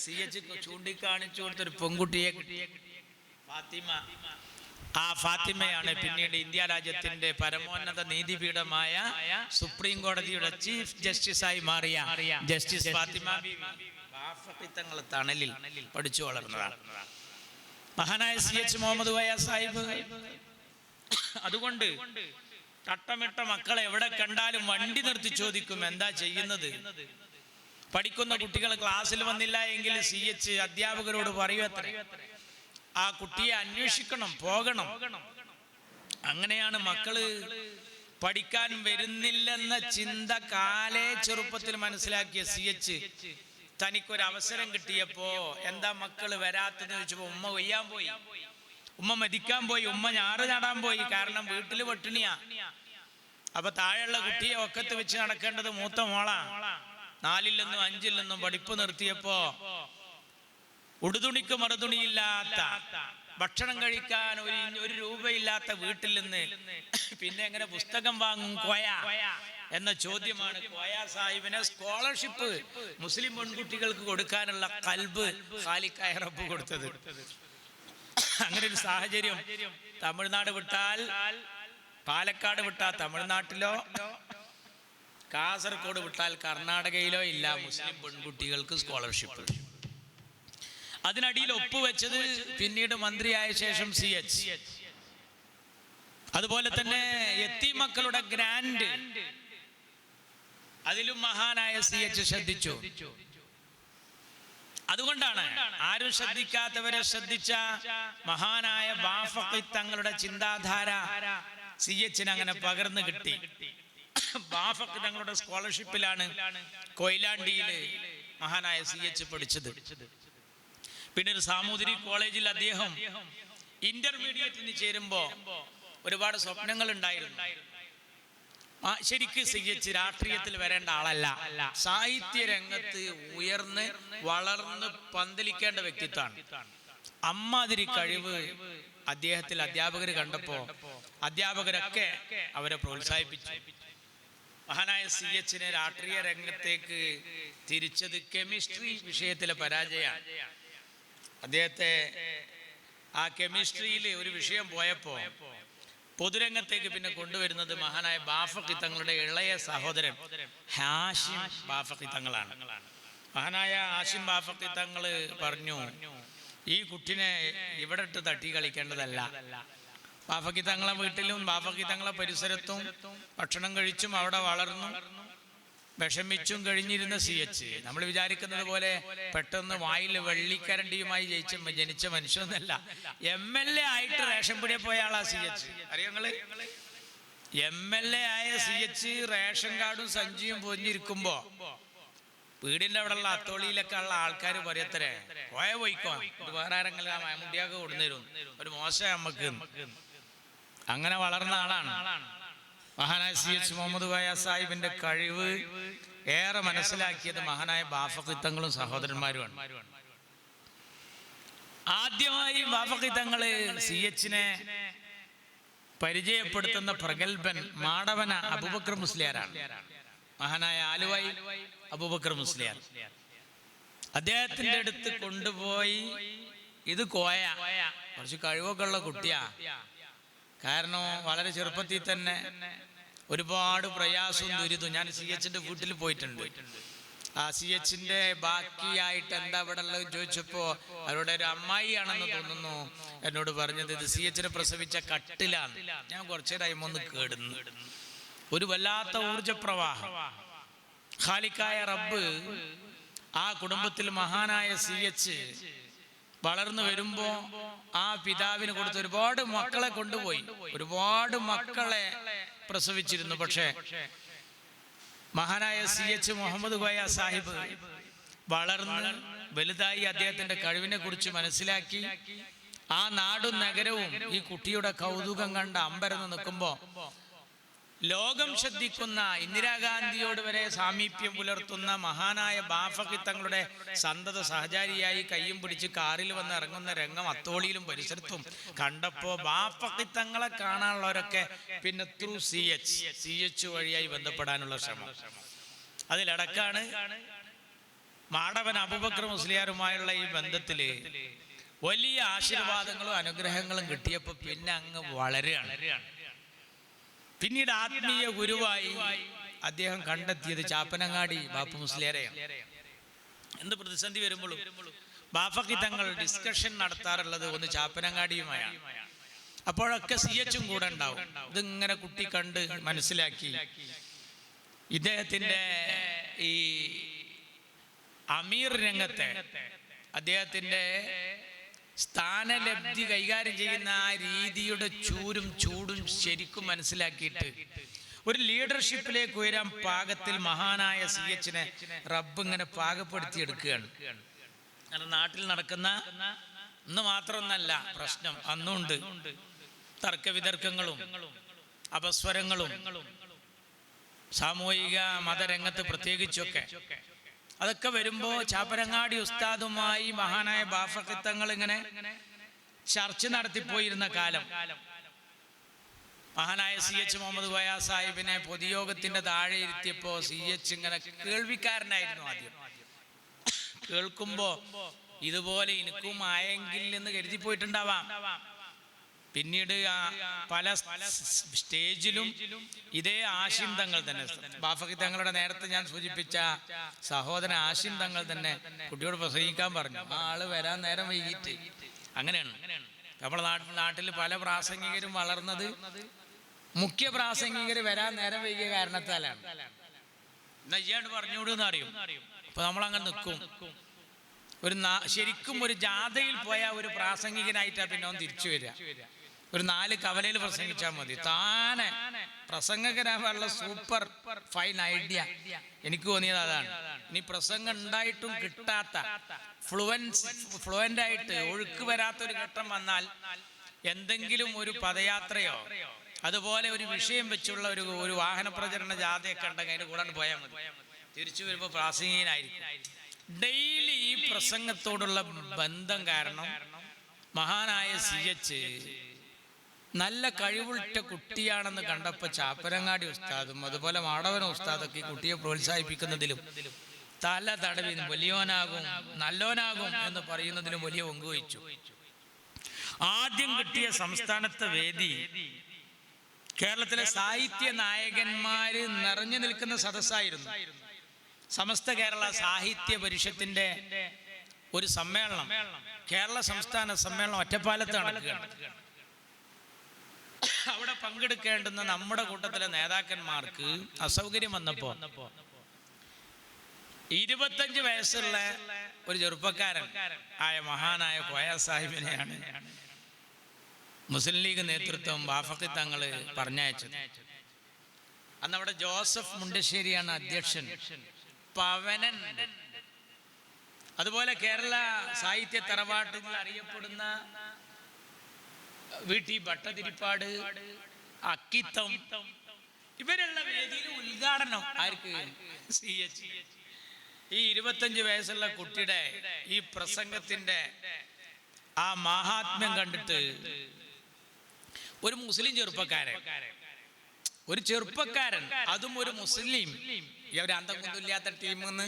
CH ചൂണ്ടിക്കാണിച്ചു കൊടുത്തൊരു പെൺകുട്ടിയെ കിട്ടി, ഫാത്തിമ. ആ ഫാത്തിമയാണ് പിന്നീട് ഇന്ത്യ രാജ്യത്തിന്റെ പരമോന്നത നീതിപീഠമായ സുപ്രീം കോടതിയുടെ ചീഫ് ജസ്റ്റിസായി മാറിയ ജസ്റ്റിസ് ഫാത്തിമ ബീവി. ബാഫക്കിത്തങ്ങൾ തണലിൽ പഠിച്ചു വളർന്നതാണ് മഹാനായ CH മുഹമ്മദ് കോയ സാഹിബ്. അതുകൊണ്ട് തട്ടമിട്ട മക്കളെ എവിടെ കണ്ടാലും വണ്ടി നിർത്തി ചോദിക്കും, എന്താ ചെയ്യുന്നത്? പഠിക്കുന്ന കുട്ടികൾ ക്ലാസ്സിൽ വന്നില്ല എങ്കിൽ CH അധ്യാപകരോട് പറയൂത്രേ, ആ കുട്ടിയെ അന്വേഷിക്കണം, പോകണം. അങ്ങനെയാണ് മക്കള് പഠിക്കാൻ വരുന്നില്ലെന്ന ചിന്ത കാലേ ചെറുപ്പത്തിൽ മനസ്സിലാക്കിയ CH തനിക്കൊരു അവസരം കിട്ടിയപ്പോ എന്താ മക്കള് വരാത്തെന്ന് ചോദിച്ചപ്പോ ഉമ്മ കൊയ്യാൻ പോയി, ഉമ്മ മെതിക്കാൻ പോയി, ഉമ്മ ഞാറ് നടാൻ പോയി. കാരണം വീട്ടില് പട്ടിണിയാ. അപ്പൊ താഴെയുള്ള കുട്ടിയെ ഒക്കത്ത് വെച്ച് നടക്കേണ്ടത് മൂത്ത മോളാ. 4ൽ നിന്നും 5ൽ നിന്നും പഠിപ്പ് നിർത്തിയപ്പോ ഉടുതുണിക്ക് മറുതുണിയില്ലാത്ത, ഭക്ഷണം കഴിക്കാൻ ഒരു രൂപയില്ലാത്ത വീട്ടിൽ നിന്ന് പിന്നെ എങ്ങനെ പുസ്തകം വാങ്ങും കോയ എന്ന ചോദ്യമാണ് കോയ സാഹിബിനെ സ്കോളർഷിപ്പ് മുസ്ലിം പെൺകുട്ടികൾക്ക് കൊടുക്കാനുള്ള കൽബ് ഖാലിഖായ റബ്ബ് കൊടുത്തത്. അങ്ങനെ ഒരു സാഹചര്യം തമിഴ്നാട് വിട്ടാൽ, പാലക്കാട് വിട്ടാൽ തമിഴ്നാട്ടിലോ, കാസർഗോഡ് വിട്ടാൽ കർണാടകയിലോ ഇല്ല മുസ്ലിം പെൺകുട്ടികൾക്ക് സ്കോളർഷിപ്പ്. അതിനടിയിൽ ഒപ്പുവെച്ചത് പിന്നീട് മന്ത്രിയായ ശേഷം CH. അതുപോലെ തന്നെ യത്തീം മക്കളുടെ ഗ്രാൻഡ്, അതിലും മഹാനായ CH ശ്രദ്ധിച്ചു. അതുകൊണ്ടാണ് ആരും ശ്രദ്ധിക്കാത്തവരെ ശ്രദ്ധിച്ച മഹാനായ ബാഫഖി തങ്ങളുടെ ചിന്താധാര CH അങ്ങനെ പകർന്നു കിട്ടി. ബാഫഖി തങ്ങളുടെ സ്കോളർഷിപ്പിലാണ് കൊയിലാണ്ടിയില് മഹാനായ CH പഠിച്ചത്. പിന്നെ ഒരു സാമൂതിരി കോളേജിൽ അദ്ദേഹം ഇന്റർമീഡിയറ്റിന് ചേരുമ്പോ ഒരുപാട് സ്വപ്നങ്ങൾ ഉണ്ടായിരുന്നു. ശരിക്ക് CH രാഷ്ട്രീയത്തിൽ വരേണ്ട ആളല്ല, സാഹിത്യ രംഗത്ത് ഉയർന്ന് വളർന്ന് പന്തലിക്കേണ്ട വ്യക്തിത്വമാണ്. അമ്മാതിരി കഴിവ് അദ്ദേഹത്തിൽ അധ്യാപകർ കണ്ടപ്പോ അധ്യാപകരൊക്കെ അവരെ പ്രോത്സാഹിപ്പിച്ചു. മഹാനായ CH രാഷ്ട്രീയ രംഗത്തേക്ക് തിരിച്ചത് കെമിസ്ട്രി വിഷയത്തിലെ പരാജയമാണ്. അദ്ദേഹത്തെ ആ കെമിസ്ട്രിയിൽ ഒരു വിഷയം പോയപ്പോ പൊതുരംഗത്തേക്ക് പിന്നെ കൊണ്ടുവരുന്നത് മഹാനായ ബാഫഖി തങ്ങളുടെ ഇളയ സഹോദരൻ ഹാഷിം ബാഫഖി തങ്ങളാണ്. മഹാനായ ഹാഷിം ബാഫഖി തങ്ങൾ പറഞ്ഞു, ഈ കുട്ടിനെ ഇവിടെ ഇട്ട് തട്ടി കളിക്കേണ്ടതല്ല. ബാഫക്കി തങ്ങളെ വീട്ടിലും ബാഫക്കി തങ്ങളെ പരിസരത്തും ഭക്ഷണം കഴിച്ചും അവിടെ വളർന്നു വിഷമിച്ചും കഴിഞ്ഞിരുന്ന CH. നമ്മൾ വിചാരിക്കുന്നത് പോലെ പെട്ടെന്ന് വായിൽ വെള്ളിക്കരണ്ടിയുമായി ജനിച്ച മനുഷ്യനല്ല. MLA ആയിട്ട് റേഷൻ പിടിയെ പോയ ആളാ CH. അറിയങ്ങള് MLA ആയ CH റേഷൻ കാർഡും സഞ്ചിയും പൊഞ്ഞിരിക്കുമ്പോ വീടിന്റെ അവിടെ ഉള്ള അത്തോളിയിലൊക്കെ ഉള്ള ആൾക്കാർ പറയത്തരേ പോയിക്കോ, ഇത് വേറെ ആരെങ്കിലും മുടിയൊക്കെ കൊടുന്നിരും, ഒരു മോശം നമുക്ക്. അങ്ങനെ വളർന്ന ആളാണ് മഹാനായ CH മുഹമ്മദ് കോയ സാഹിബിന്റെ കഴിവ് ഏറെ മനസ്സിലാക്കിയത് മഹാനായ ബാഫഖി തങ്ങളും സഹോദരന്മാരുമാണ്. ആദ്യമായി ബാഫഖി തങ്ങള് CHനെ പരിചയപ്പെടുത്തുന്ന പ്രഗത്ഭൻ മാടവന അബൂബക്കർ മുസ്ലിയാരാണ്. മഹാനായ ആലുവൈ അബൂബക്കർ മുസ്ലിയാർ അദ്ദേഹത്തിന്റെ അടുത്ത് കൊണ്ടുപോയി, ഇത് കോയ കുറച്ച് കഴിവൊക്കെ ഉള്ള കുട്ടിയാ, കാരണം വളരെ ചെറുപ്പത്തിൽ തന്നെ ഒരുപാട് പ്രയാസവും ദുരിതവും. ഞാൻ CHന്റെ വീട്ടിൽ പോയിട്ടുണ്ട്. ആ CHന്റെ ബാക്കിയായിട്ട് എന്താ ഇവിടെ ഉള്ളത് ചോദിച്ചപ്പോ അവരുടെ ഒരു അമ്മായിയാണെന്ന് തോന്നുന്നു എന്നോട് പറഞ്ഞത് ഇത് CHനെ പ്രസവിച്ച കട്ടിലാണ്. ഞാൻ കുറച്ച് ടൈം ഒന്ന് കേടുന്നു. ഒരു വല്ലാത്ത ഊർജപ്രവാഹം. ഖാലിക്കായ റബ്ബ് ആ കുടുംബത്തിൽ മഹാനായ CH വളർന്നു വരുമ്പോ ആ പിതാവിന് കൊടുത്ത് ഒരുപാട് മക്കളെ കൊണ്ടുപോയി, ഒരുപാട് മക്കളെ പ്രസവിച്ചിരുന്നു. പക്ഷേ മഹാനായ CH മുഹമ്മദ് കോയ സാഹിബ് വളർന്ന് വലുതായി അദ്ദേഹത്തിന്റെ കഴിവിനെ കുറിച്ച് മനസ്സിലാക്കി ആ നാടും നഗരവും ഈ കുട്ടിയുടെ കൗതുകം കണ്ട് അമ്പരന്ന് നിൽക്കുമ്പോ ലോകം ശ്രദ്ധിക്കുന്ന ഇന്ദിരാഗാന്ധിയോട് വരെ സാമീപ്യം പുലർത്തുന്ന മഹാനായ ബാഫഖി തങ്ങളുടെ സന്തത സഹചാരിയായി കയ്യും പിടിച്ച് കാറിൽ വന്ന് ഇറങ്ങുന്ന രംഗം അത്തോളിയിലും പരിസരത്തും കണ്ടപ്പോ ബാഫഖി തങ്ങളെ കാണാനുള്ളവരൊക്കെ പിന്നെ ത്രൂ CH വഴിയായി ബന്ധപ്പെടാനുള്ള ശ്രമം. അതിലടക്കാണ് മാടവൻ അബൂബക്കർ മുസ്ലിയാരുമായുള്ള ഈ ബന്ധത്തില് വലിയ ആശീർവാദങ്ങളും അനുഗ്രഹങ്ങളും കിട്ടിയപ്പോ പിന്നെ അങ്ങ് വളരെയാണ്. പിന്നീട് ആത്മീയ ഗുരുവായി അദ്ദേഹം കണ്ടെത്തിയത് ചാപ്പനങ്ങാടി ബാപ്പു മുസ്ലിയാരെയാണ്. എന്ത് പ്രതിസന്ധി വരുമ്പോഴും ബാഫഖി തങ്ങൾ ഡിസ്കഷൻ നടത്താറുള്ളത് ഒന്ന് ചാപ്പനങ്ങാടിയുമായാണ്. അപ്പോഴൊക്കെ CHും കൂടെ ഉണ്ടാവും. ഇതിങ്ങനെ കുട്ടി കണ്ട് മനസ്സിലാക്കി ഇദ്ദേഹത്തിന്റെ ഈ അമീർ രംഗത്തെ അദ്ദേഹത്തിന്റെ സ്ഥാനലബ്ധി കൈകാര്യം ചെയ്യുന്ന ആ രീതിയുടെ ചൂടും ശരിക്കും മനസ്സിലാക്കിയിട്ട് ഒരു ലീഡർഷിപ്പിലേക്ക് ഉയരാൻ പാകത്തിൽ മഹാനായ CHനെ റബ്ബ് ഇങ്ങനെ പാകപ്പെടുത്തിയെടുക്കുകയാണ്. കാരണം നാട്ടിൽ നടക്കുന്ന ഇന്ന് മാത്രമൊന്നല്ല പ്രശ്നം, അന്നുണ്ട് തർക്കവിതർക്കങ്ങളും അപസ്വരങ്ങളും സാമൂഹിക മതരംഗത്ത് പ്രത്യേകിച്ചൊക്കെ. അതൊക്കെ വരുമ്പോ ചാപ്പനങ്ങാടി ഉസ്താദുമായി മഹാനായ ബാഫഖി തങ്ങൾ ഇങ്ങനെ ചർച്ച നടത്തിപ്പോയിരുന്ന കാലം മഹാനായ CH മുഹമ്മദ് കോയ സാഹിബിനെ പൊതുയോഗത്തിന്റെ താഴെ ഇരുത്തിയപ്പോ CH ഇങ്ങനെ കേൾവിക്കാരനായിരുന്നു. ആദ്യം കേൾക്കുമ്പോ ഇതുപോലെ എനിക്കും ആയെങ്കിൽ എന്ന് കരുതി പോയിട്ടുണ്ടാവാം. പിന്നീട് പല സ്റ്റേജിലും ഇതേ ആശിം തങ്ങൾ തന്നെ, ബാഫഖി തങ്ങളുടെ നേരത്തെ ഞാൻ സൂചിപ്പിച്ച സഹോദരൻ ആശിം തങ്ങൾ തന്നെ കുട്ടിയോട് പ്രസംഗിക്കാൻ പറഞ്ഞു. ആ ആള് വരാൻ നേരം വൈകിട്ട്. അങ്ങനെയാണ് നമ്മുടെ നാട്ടിൽ പല പ്രാസംഗികരും വളർന്നത് മുഖ്യ പ്രാസംഗികർ വരാൻ നേരം വൈകിയ കാരണത്താലാണ്. എന്നാ ഇയാണ്ട് പറഞ്ഞുകൂടെന്ന് അറിയും. അപ്പൊ നമ്മളങ്ങനെ നിൽക്കും. ശരിക്കും ഒരു ജാഥയിൽ പോയ ഒരു പ്രാസംഗികനായിട്ടാ പിന്നെ അവൻ തിരിച്ചു വരിക. ഒരു 4 കവലയിൽ പ്രസംഗിച്ചാൽ മതി, താനെ പ്രസംഗകരാവാനുള്ള സൂപ്പർ ഫൈൻ ഐഡിയ എനിക്ക് തോന്നിയത് അതാണ്. ഇനി പ്രസംഗം ഉണ്ടായിട്ടും കിട്ടാത്ത ഫ്ലുവൻ്റ് ആയിട്ട് ഒഴുക്ക് വരാത്തൊരു ഘട്ടം വന്നാൽ എന്തെങ്കിലും ഒരു പദയാത്രയോ അതുപോലെ ഒരു വിഷയം വെച്ചുള്ള ഒരു വാഹന പ്രചരണ ജാഥയൊക്കെ ഉണ്ടെങ്കിൽ അതിന് കൂടാണ്ട് പോയാൽ മതി. തിരിച്ചു വരുമ്പോൾ പ്രാസംഗികനായിരിക്കും. ഡെയിലി ഈ പ്രസംഗത്തോടുള്ള ബന്ധം കാരണം മഹാനായ CH നല്ല കഴിവുള്ള കുട്ടിയാണെന്ന് കണ്ടപ്പോൾ ചാപ്പനങ്ങാടി ഉസ്താദും അതുപോലെ മാടവന ഉസ്താദൊക്കെ ഈ കുട്ടിയെ പ്രോത്സാഹിപ്പിക്കുന്നതിലും തല തടവി വലിയോനാകും നല്ലോനാകും എന്ന് പറയുന്നതിലും വലിയ പങ്കുവഹിച്ചു. ആദ്യം കിട്ടിയ സംസ്ഥാനത്തെ വേദി കേരളത്തിലെ സാഹിത്യ നായകന്മാര് നിറഞ്ഞു നിൽക്കുന്ന സദസ്സായിരുന്നു. സമസ്ത കേരള സാഹിത്യ പരിഷത്തിന്റെ ഒരു സമ്മേളനം, കേരള സംസ്ഥാന സമ്മേളനം ഒറ്റപ്പാലത്ത് നടക്കുകയാണ്. അവിടെ പങ്കെടുക്കേണ്ടുന്ന നമ്മുടെ കൂട്ടത്തിലെ നേതാക്കന്മാർക്ക് അസൗകര്യം വന്നപ്പോ 25 വയസ്സുള്ള ഒരു ചെറുപ്പക്കാരൻ ആയ മഹാനായ കോയ സാഹിബിനെയാണ് മുസ്ലിം ലീഗ് നേതൃത്വം ബാഫഖി തങ്ങള് പറഞ്ഞയച്ചത്. അന്ന് അവിടെ ജോസഫ് മുണ്ടശ്ശേരിയാണ് അധ്യക്ഷൻ. പവനൻ, അതുപോലെ കേരള സാഹിത്യ തറവാട്ടിൽ അറിയപ്പെടുന്ന വീട്ടി ഭട്ടതിരിപ്പാട്, അക്കിത്തം, ഇവരുള്ള വേദിയിൽ ഉദ്ഘാടനം ആർക്ക്? CH. ഈ 25 വയസ്സുള്ള കുട്ടിയുടെ ഈ പ്രസംഗത്തിന്റെ ആ മഹാത്മ്യം കണ്ടിട്ട് ഒരു മുസ്ലിം ചെറുപ്പക്കാരൻ, അതും ഒരു മുസ്ലിം, ഒരു അന്തംകൊണ്ടില്ലാത്ത ടീമെന്ന്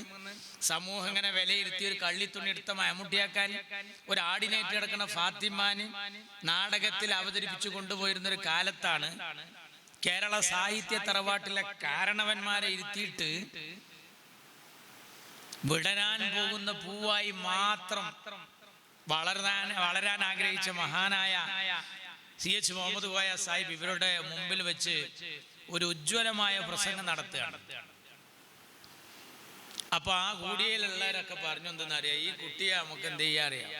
സമൂഹം ഇങ്ങനെ വിലയിരുത്തി ഒരു കള്ളിത്തുണി എടുത്ത മമ്മൂട്ടിയാക്കാൻ, ഒരു ആടിനേറ്റ് കിടക്കുന്ന ഫാത്തിമാന് നാടകത്തിൽ അവതരിപ്പിച്ചു കൊണ്ടുപോയിരുന്ന ഒരു കാലത്താണ് കേരള സാഹിത്യ തറവാട്ടിലെ കാരണവന്മാരെ ഇരുത്തിയിട്ട് വിടരാൻ പോകുന്ന പൂവായി മാത്രം വളരാൻ ആഗ്രഹിച്ച മഹാനായ CH മുഹമ്മദ് കോയ സാഹിബ് ഇവരുടെ മുമ്പിൽ വെച്ച് ഒരു ഉജ്ജ്വലമായ പ്രസംഗം നടത്തുകയാണ്. അപ്പൊ ആ കൂടിയയിലുള്ളവരൊക്കെ പറഞ്ഞു എന്തെന്നറിയാം, ഈ കുട്ടിയെ നമുക്ക് എന്ത് ചെയ്യാൻ അറിയാം,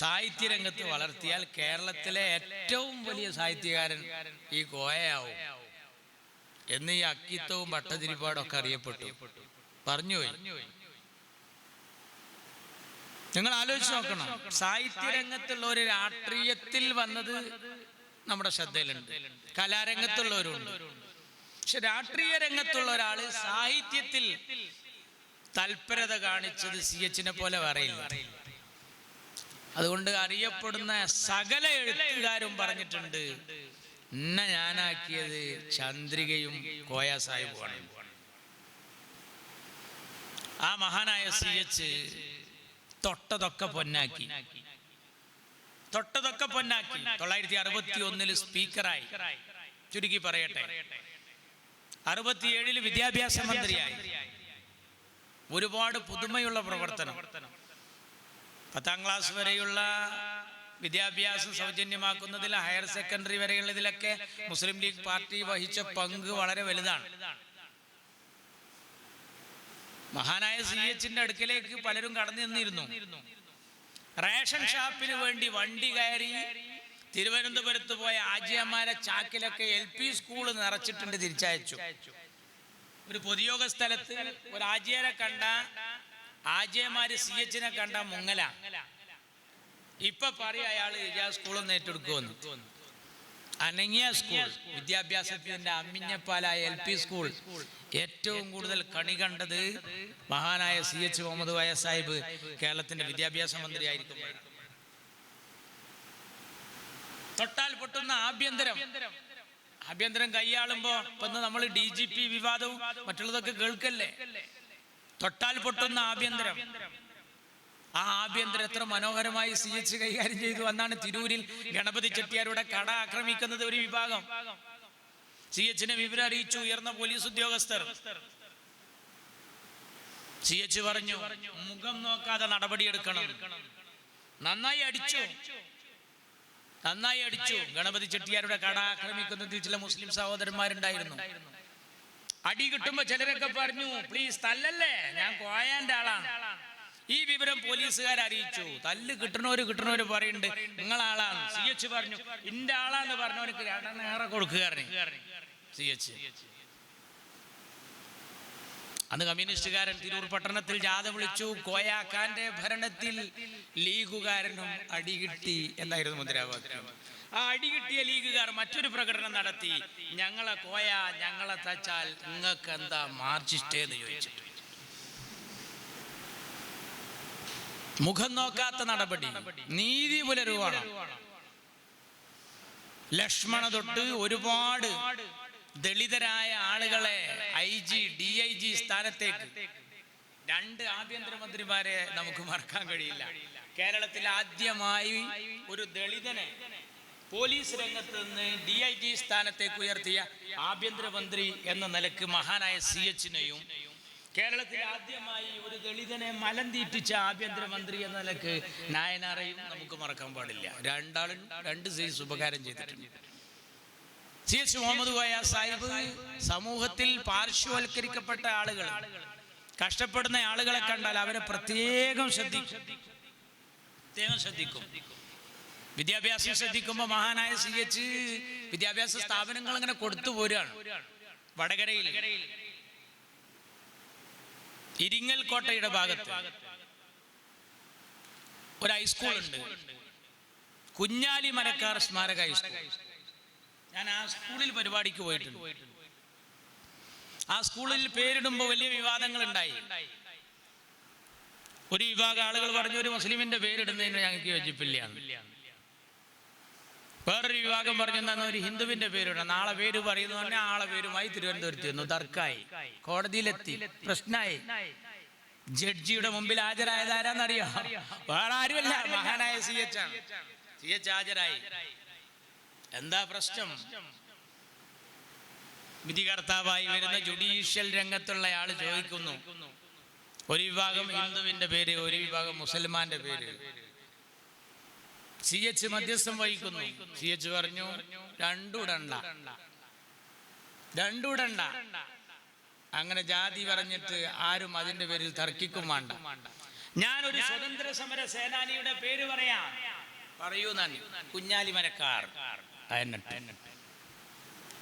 സാഹിത്യരംഗത്ത് വളർത്തിയാൽ കേരളത്തിലെ ഏറ്റവും വലിയ സാഹിത്യകാരൻ ഈ കോയയാവും എന്ന് ഈ അക്കിത്തവും ഭട്ടതിരിപ്പാടൊക്കെ അറിയപ്പെട്ടു. പറഞ്ഞുപോയി. നിങ്ങൾ ആലോചിച്ച് നോക്കണം, സാഹിത്യരംഗത്തുള്ള ഒരു രാഷ്ട്രീയത്തിൽ വന്നത് നമ്മുടെ ശ്രദ്ധയിലുണ്ട്, കലാരംഗത്തുള്ളവരുണ്ട്. പക്ഷെ രാഷ്ട്രീയ രംഗത്തുള്ള ഒരാള് സാഹിത്യത്തിൽ തൽപരത കാണിച്ചത് CH പോലെ പറയില്ല. അതുകൊണ്ട് അറിയപ്പെടുന്ന സകല എഴുത്തുകാരും പറഞ്ഞിട്ടുണ്ട്, എന്നെ ഞാനാക്കിയത് ചന്ദ്രികയും കോയ സാഹിബുമാണ്. ആ മഹാനായ CH തൊട്ടതൊക്കെ പൊന്നാക്കി. 961 സ്പീക്കറായി. ചുരുക്കി പറയട്ടെ, 67 വിദ്യാഭ്യാസ മന്ത്രിയായി. ഒരുപാട് പുതുമയുള്ള പ്രവർത്തനം. 10ാം ക്ലാസ് വരെയുള്ള വിദ്യാഭ്യാസം സൗജന്യമാക്കുന്നതിൽ, ഹയർ സെക്കൻഡറി വരെയുള്ളതിലൊക്കെ മുസ്ലിം ലീഗ് പാർട്ടി വഹിച്ച പങ്ക് വളരെ വലുതാണ്. മഹാനായ CH അടുക്കലേക്ക് പലരും കടന്നു നിന്നിരുന്നു. റേഷൻ ഷാപ്പിന് വേണ്ടി വണ്ടി കയറി തിരുവനന്തപുരത്ത് പോയ ആജിയമാരെ ചാക്കിലൊക്കെ LP സ്കൂള് നിറച്ചിട്ടുണ്ട്, തിരിച്ചയച്ചു. ഒരു പൊതുയോഗ സ്ഥലത്ത് ഒരു ആജിയരെ കണ്ട, ആജിയമാര് CH കണ്ട മുങ്ങല. ഇപ്പൊ പറയാ അയാള് സ്കൂളൊന്നും ഏറ്റെടുക്കുമെന്ന്. അനങ്ങിയ സ്കൂൾ, വിദ്യാഭ്യാസത്തിന്റെ അമ്മിഞ്ഞപ്പാലായ LP സ്കൂൾ ഏറ്റവും കൂടുതൽ കണി കണ്ടത് മഹാനായ CH മുഹമ്മദ് കോയ സാഹിബ് കേരളത്തിന്റെ വിദ്യാഭ്യാസ മന്ത്രിയായിരിക്കും. തൊട്ടാൽ പൊട്ടുന്ന ആഭ്യന്തരം കൈയാളുമ്പോ ഇപ്പൊ നമ്മൾ DGP വിവാദവും മറ്റുള്ളതൊക്കെ കേൾക്കല്ലേ. തൊട്ടാൽ പൊട്ടുന്ന ആഭ്യന്തരം, ആ ആഭ്യന്തരം എത്ര മനോഹരമായി CH കൈകാര്യം ചെയ്തു. അന്നാണ് തിരൂരിൽ ഗണപതി ചെട്ടിയാരുടെ കട ആക്രമിക്കുന്നത് ഒരു വിഭാഗം. CH വിവരം അറിയിച്ചു ഉയർന്ന പോലീസ് ഉദ്യോഗസ്ഥർ. CH പറഞ്ഞു, മുഖം നോക്കാതെ നടപടിയെടുക്കണം. നന്നായി അടിച്ചു. ഗണപതി ചെട്ടിയാരുടെ കട ആക്രമിക്കുന്നതിൽ ചില മുസ്ലിം സഹോദരന്മാരുണ്ടായിരുന്നു. അടി കിട്ടുമ്പോ ചിലരൊക്കെ പറഞ്ഞു, പ്ലീസ് തല്ലല്ലേ, ഞാൻ കോയാന്റെ ആളാണ്. ഈ വിവരം പോലീസുകാരെ അറിയിച്ചു. തല്ല് കിട്ടണവര് പറയുന്നുണ്ട് നിങ്ങളാളാണ്. CH പറഞ്ഞു, ഇന്റെ ആളാന്ന് പറഞ്ഞവർക്ക് 2 നേറെ കൊടുക്കുകയാണ് CH. അന്ന് കമ്മ്യൂണിസ്റ്റുകാരൻ തിരൂർ പട്ടണത്തിൽ ജാഥ വിളിച്ചു. കോയാക്കാന്റെ ഭരണത്തിൽ ലീഗുകാരനും അടികിട്ടി എന്നായിരുന്നു മുദ്രാവാക്യം. ആ അടികിട്ടിയ ലീഗുകാർ മറ്റൊരു പ്രകടനം നടത്തി. ഞങ്ങളെ തച്ചാൽ നിങ്ങൾക്ക് എന്താ മാർച്ചിസ്റ്റേന്ന് ചോദിച്ചിട്ട്. മുഖം നോക്കാത്ത നടപടി, നീതി പുലരുവാണ്. ലക്ഷ്മണ തൊട്ട് ഒരുപാട് ദളിതരായ ആളുകളെ IG DIG സ്ഥാനത്തേക്ക്, 2 ആഭ്യന്തരമന്ത്രിമാരെ നമുക്ക് മറക്കാൻ കഴിയില്ല. കേരളത്തിൽ ആദ്യമായി ഒരു ദളിതനെ പോലീസ് രംഗത്ത് നിന്ന് DIG സ്ഥാനത്തേക്ക് ഉയർത്തിയ ആഭ്യന്തരമന്ത്രി എന്ന നിലക്ക് മഹാനായ CH കേരളത്തിൽ ആദ്യമായി ഒരു ദളിതനെ മലം തീറ്റിച്ച ആഭ്യന്തരമന്ത്രി എന്ന നിലക്ക് നായനാരെയും നമുക്ക് മറക്കാൻ പാടില്ല. രണ്ടാളും രണ്ട് സൈസ് ഉപകാരം ചെയ്തിട്ടുണ്ട്. CH മുഹമ്മദ് കോയ സാഹിബ് സമൂഹത്തിൽ പാർശ്വവൽക്കരിക്കപ്പെട്ട ആളുകൾ, കഷ്ടപ്പെടുന്ന ആളുകളെ കണ്ടാൽ അവരെ പ്രത്യേകം ശ്രദ്ധിക്കും. വിദ്യാഭ്യാസം ശ്രദ്ധിക്കുമ്പോൾ മഹാനായ CH വിദ്യാഭ്യാസ സ്ഥാപനങ്ങൾ ഇങ്ങനെ കൊടുത്തു പോരാണ്. വടകരയിൽ ഇരിങ്ങൽകോട്ടയുടെ ഭാഗത്ത് ഒരു ഹൈസ്കൂൾ ഉണ്ട്, കുഞ്ഞാലി മരക്കാർ സ്മാരക ഹൈസ്കൂൾ. ഞാൻ ആ സ്കൂളിൽ പരിപാടിക്ക് പോയിട്ടുണ്ട്. ആ സ്കൂളിൽ പേരിടുമ്പോൾ വലിയ വിവാദങ്ങൾ ഉണ്ടായി. ഒരു വിഭാഗം ആളുകൾ പറഞ്ഞു ഒരു മുസ്ലിമിന്റെ പേരിടുന്നതിന് ഞങ്ങൾക്ക് യോജിപ്പില്ല. വേറൊരു വിഭാഗം പറഞ്ഞു തന്നെ ഒരു ഹിന്ദുവിന്റെ പേരിടണം. നാളെ പേര് പറയുന്നു പറഞ്ഞാൽ ആളെ പേരുമായി തിരുവനന്തപുരത്ത് ചെന്നു, തർക്കായി, കോടതിയിലെത്തി, പ്രശ്നമായി. ജഡ്ജിയുടെ മുമ്പിൽ ഹാജരായതാരാന്നറിയാം? വേറെ ആരുമല്ല, മഹാനായ CH ആണ്. CH ഹാജരായി. എന്താ പ്രശ്നം? വിധികർത്താവായി വരുന്ന ജുഡീഷ്യൽ രംഗത്തുള്ള ആള് ചോദിക്കുന്നു, ഒരു വിഭാഗം ഹിന്ദുവിന്റെ പേര്, ഒരു വിഭാഗം മുസൽമാന്റെ പേര്. CH മധ്യസ്ഥം വഹിക്കുന്നു. CH പറഞ്ഞു രണ്ടുടണ്ട. അങ്ങനെ ജാതി പറഞ്ഞിട്ട് ആരും അതിന്റെ പേരിൽ തർക്കിക്കും വേണ്ട. ഞാനൊരു സ്വതന്ത്ര സമര സേനാനിയുടെ പേര് പറയാം. പറയൂ. കുഞ്ഞാലി മരക്കാർ.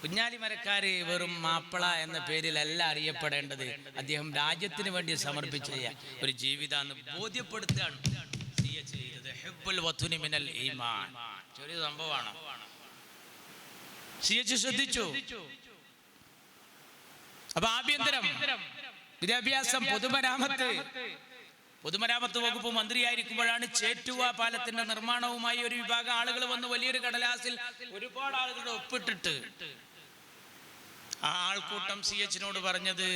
കുഞ്ഞാലി മരക്കാര് വെറും മാപ്പിള എന്ന പേരിലല്ല അറിയപ്പെടേണ്ടത്. അദ്ദേഹം രാജ്യത്തിന് വേണ്ടി സമർപ്പിച്ച ഒരു ജീവിതാന്ന് ബോധ്യപ്പെടുത്തുകയാണ് CH ചെയ്തത്. ഹിബ്ബുൽ വത്നി മിനൽ ഈമാൻ. ചെറിയ സംഭവമാണ്. CH ശ്രദ്ധിച്ചു. അപ്പൊ ആഭ്യന്തരം, വിദ്യാഭ്യാസം, പൊതുമരാമത്ത് വകുപ്പ് മന്ത്രിയായിരിക്കുമ്പോഴാണ് ചേറ്റുവ പാലത്തിന്റെ നിർമ്മാണവുമായി ഒരു വിഭാഗം ആളുകൾ വന്ന് വലിയൊരു കടലാസിൽ ഒരുപാട് ആളുകളുടെ ഒപ്പിട്ടിട്ട് ആ ആൾക്കൂട്ടം CH-നോട് പറഞ്ഞത്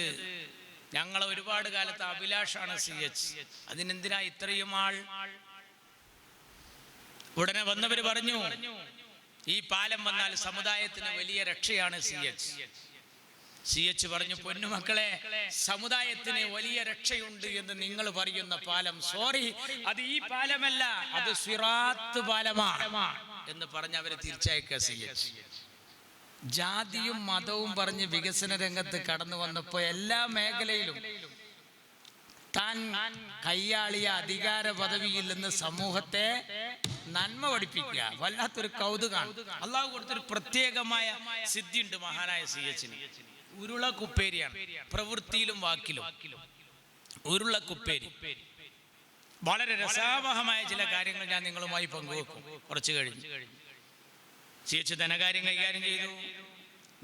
ഞങ്ങളെ ഒരുപാട് കാലത്ത് അഭിലാഷാണ് CH, അതിനെന്തിനാ ഇത്രയും ആൾ? ഉടനെ വന്നവര് പറഞ്ഞു ഈ പാലം വന്നാൽ സമുദായത്തിന് വലിയ രക്ഷയാണ് CH പറഞ്ഞു പൊന്നുമക്കളെ, സമുദായത്തിന് വലിയ രക്ഷയുണ്ട് എന്ന് നിങ്ങൾ പറയുന്ന പാലം, സോറി, അത് ഈ പാലമല്ല, അത് സിറാത്ത് പാലമാണ് എന്ന് പറഞ്ഞ് അവരെ തിരിച്ചയക്കുക CH. ജാതിയും മതവും പറഞ്ഞ് വികസന രംഗത്ത് കടന്നു വന്നപ്പോ എല്ലാ മേഖലയിലും താൻ കയ്യാളിയ അധികാര പദവിയിൽ നിന്ന് സമൂഹത്തെ നന്മ പഠിപ്പിക്കുക വല്ലാത്തൊരു കൗതുകമാണ്. അള്ളാഹു കൊടുത്തൊരു പ്രത്യേകമായ സിദ്ധിയുണ്ട് മഹാനായ CH-ന്. ഉരുള കുപ്പേരിയാണ്, പ്രവൃത്തിയിലും വാക്കിലും ഉരുള കുപ്പേരി. വളരെ രസാവഹമായ ചില കാര്യങ്ങൾ ഞാൻ നിങ്ങളുമായി പങ്കുവെക്കും കുറച്ചു കഴിഞ്ഞ്. CH ധനകാര്യം കൈകാര്യം ചെയ്തു,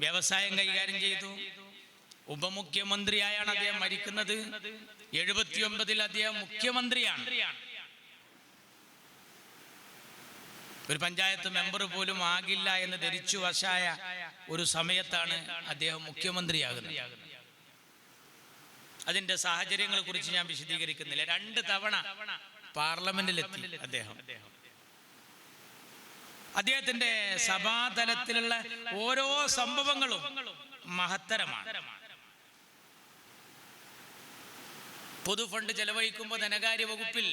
വ്യവസായം കൈകാര്യം ചെയ്തു. ഉപമുഖ്യമന്ത്രിയായാണ് അദ്ദേഹം മരിക്കുന്നത്. 79-ൽ അദ്ദേഹം മുഖ്യമന്ത്രിയാണ്. ഒരു പഞ്ചായത്ത് മെമ്പർ പോലും ആകില്ല എന്ന് ധരിച്ചു വശായ ഒരു സമയത്താണ് അദ്ദേഹം മുഖ്യമന്ത്രിയാകുന്നത്. അതിന്റെ സാഹചര്യങ്ങളെ കുറിച്ച് ഞാൻ വിശദീകരിക്കുന്നില്ല. 2 തവണ പാർലമെന്റിലെത്തി അദ്ദേഹം. അദ്ദേഹത്തിന്റെ സഭാതലത്തിലുള്ള ഓരോ സംഭവങ്ങളും മഹത്തരമാണ്. പൊതുഫണ്ട് ചെലവഴിക്കുമ്പോൾ ധനകാര്യ വകുപ്പിൽ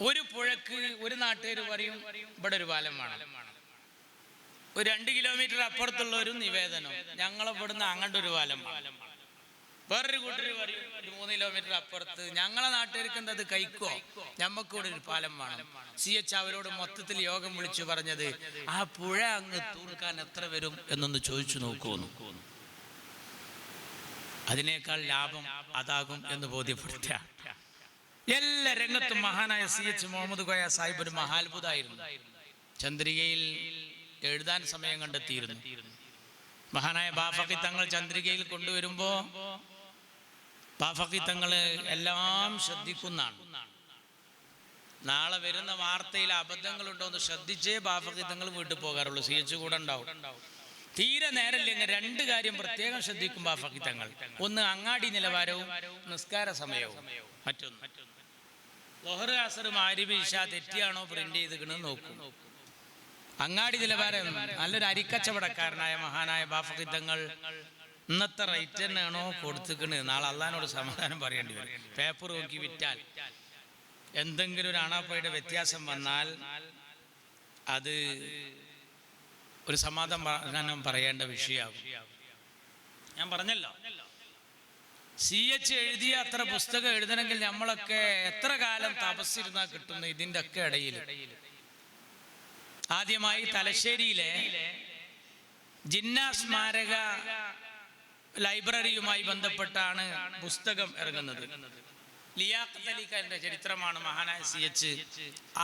ഒരു പുഴക്ക് ഒരു നാട്ടുകാർ പറയും ഇവിടെ ഒരു പാലം വേണം. ഒരു 2 കിലോമീറ്റർ അപ്പുറത്തുള്ള ഒരു നിവേദനം, ഞങ്ങളിവിടുന്ന് അങ്ങോട്ട് ഒരു പാലം വേണം. വേറൊരു കൂട്ടർ പറയും ഒരു 3 കിലോമീറ്റർ അപ്പുറത്ത് ഞങ്ങളെ നാട്ടുകാർക്ക് എന്തത് കഴിക്കോ, ഞമ്മക്കൂടെ ഒരു പാലം വേണം. CH അവരോട് മൊത്തത്തിൽ യോഗം വിളിച്ചു പറഞ്ഞത് ആ പുഴ അങ്ങ് തൂർക്കാൻ എത്ര വരും എന്നൊന്ന് ചോദിച്ചു നോക്കുമെന്ന്. അതിനേക്കാൾ ലാഭം അതാകും എന്ന് ബോധ്യപ്പെടുത്തുക. എല്ലാ രംഗത്തും മഹാനായ CH മുഹമ്മദ് കോയ സാഹിബ് ഒരു മഹാത്ഭുതമായിരുന്നു. ചന്ദ്രികയിൽ എഴുതാൻ സമയം കണ്ടെത്തിയിരുന്നു. മഹാനായ ബാഫഖി തങ്ങൾ ചന്ദ്രികയിൽ കൊണ്ടുവരുമ്പോ ബാഫഖി തങ്ങൾ എല്ലാം ശ്രദ്ധിക്കുന്നതാണ്. നാളെ വരുന്ന വാർത്തയിൽ അബദ്ധങ്ങളുണ്ടോ എന്ന് ശ്രദ്ധിച്ചേ ബാഫഖി തങ്ങൾ വീട്ടിൽ പോകാറുള്ളൂ. CH കൂടെ ഉണ്ടാവും. തീരെ നേരമില്ലെങ്കിൽ 2 കാര്യം പ്രത്യേകം ശ്രദ്ധിക്കും ബാഫഖി തങ്ങൾ. ഒന്ന് അങ്ങാടി നിലവാരവും നിസ്കാര സമയവും. മറ്റൊന്ന് ളുഹർ, അസ്ർ, മഗ്രിബ്, ഇശാ തെറ്റിയാണോ പ്രിന്റ് ചെയ്തിരിക്കുന്നത് നോക്കും. അങ്ങാടി നിലവാരം. നല്ലൊരു അരിക്കച്ചവടക്കാരനായ മഹാനായ ബാഫഖി തങ്ങൾ ഇന്നത്തെ റേറ്റ് തന്നെയാണോ കൊടുത്തിക്കണ്, നാളെ അള്ളഹാനോട് സമാധാനം പറയേണ്ടി വരും. പേപ്പർ നോക്കി വിറ്റാൽ എന്തെങ്കിലും ഒരു അണാപ്പയുടെ വ്യത്യാസം വന്നാൽ അത് ഒരു സമാധാനം പറയേണ്ട വിഷയമാകും. ഞാൻ പറഞ്ഞല്ലോ, CH എഴുതിയ അത്ര പുസ്തകം എഴുതണമെങ്കിൽ നമ്മളൊക്കെ എത്ര കാലം തപസ്സിരുന്നാൽ കിട്ടുന്നു. ഇതിൻ്റെ ഒക്കെ ഇടയിൽ ആദ്യമായി തലശ്ശേരിയിലെ ജിന്ന സ്മാരക ലൈബ്രറിയുമായി ബന്ധപ്പെട്ടാണ് പുസ്തകം ഇറങ്ങുന്നത്. ലിയാഖത്ത് അലി ഖാന്റെ ചരിത്രമാണ് മഹാനായ CH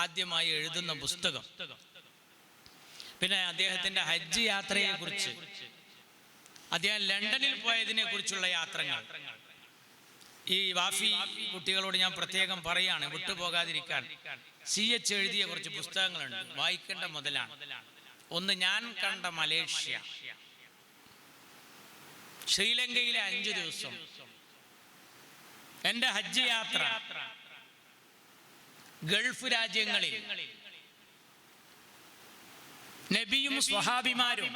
ആദ്യമായി എഴുതുന്ന പുസ്തകം. പിന്നെ അദ്ദേഹത്തിന്റെ ഹജ്ജ് യാത്രയെ കുറിച്ച്, അദ്ദേഹം ലണ്ടനിൽ പോയതിനെ കുറിച്ചുള്ള യാത്രകൾ, ഈ വാഫി കുട്ടികളോട് ഞാൻ പ്രത്യേകം പറയാണ്, വിട്ടുപോകാതിരിക്കാൻ. CH എഴുതിയ കുറച്ച് പുസ്തകങ്ങളുണ്ട്, വായിക്കേണ്ട മുതലാണ്. ഒന്ന്, ഞാൻ കണ്ട മലേഷ്യ, ശ്രീലങ്കയിലെ 5 ദിവസം, എൻ്റെ ഹജ്ജ് യാത്ര, ഗൾഫ് രാജ്യങ്ങളിൽ നബിയും സ്വഹാബിമാരും,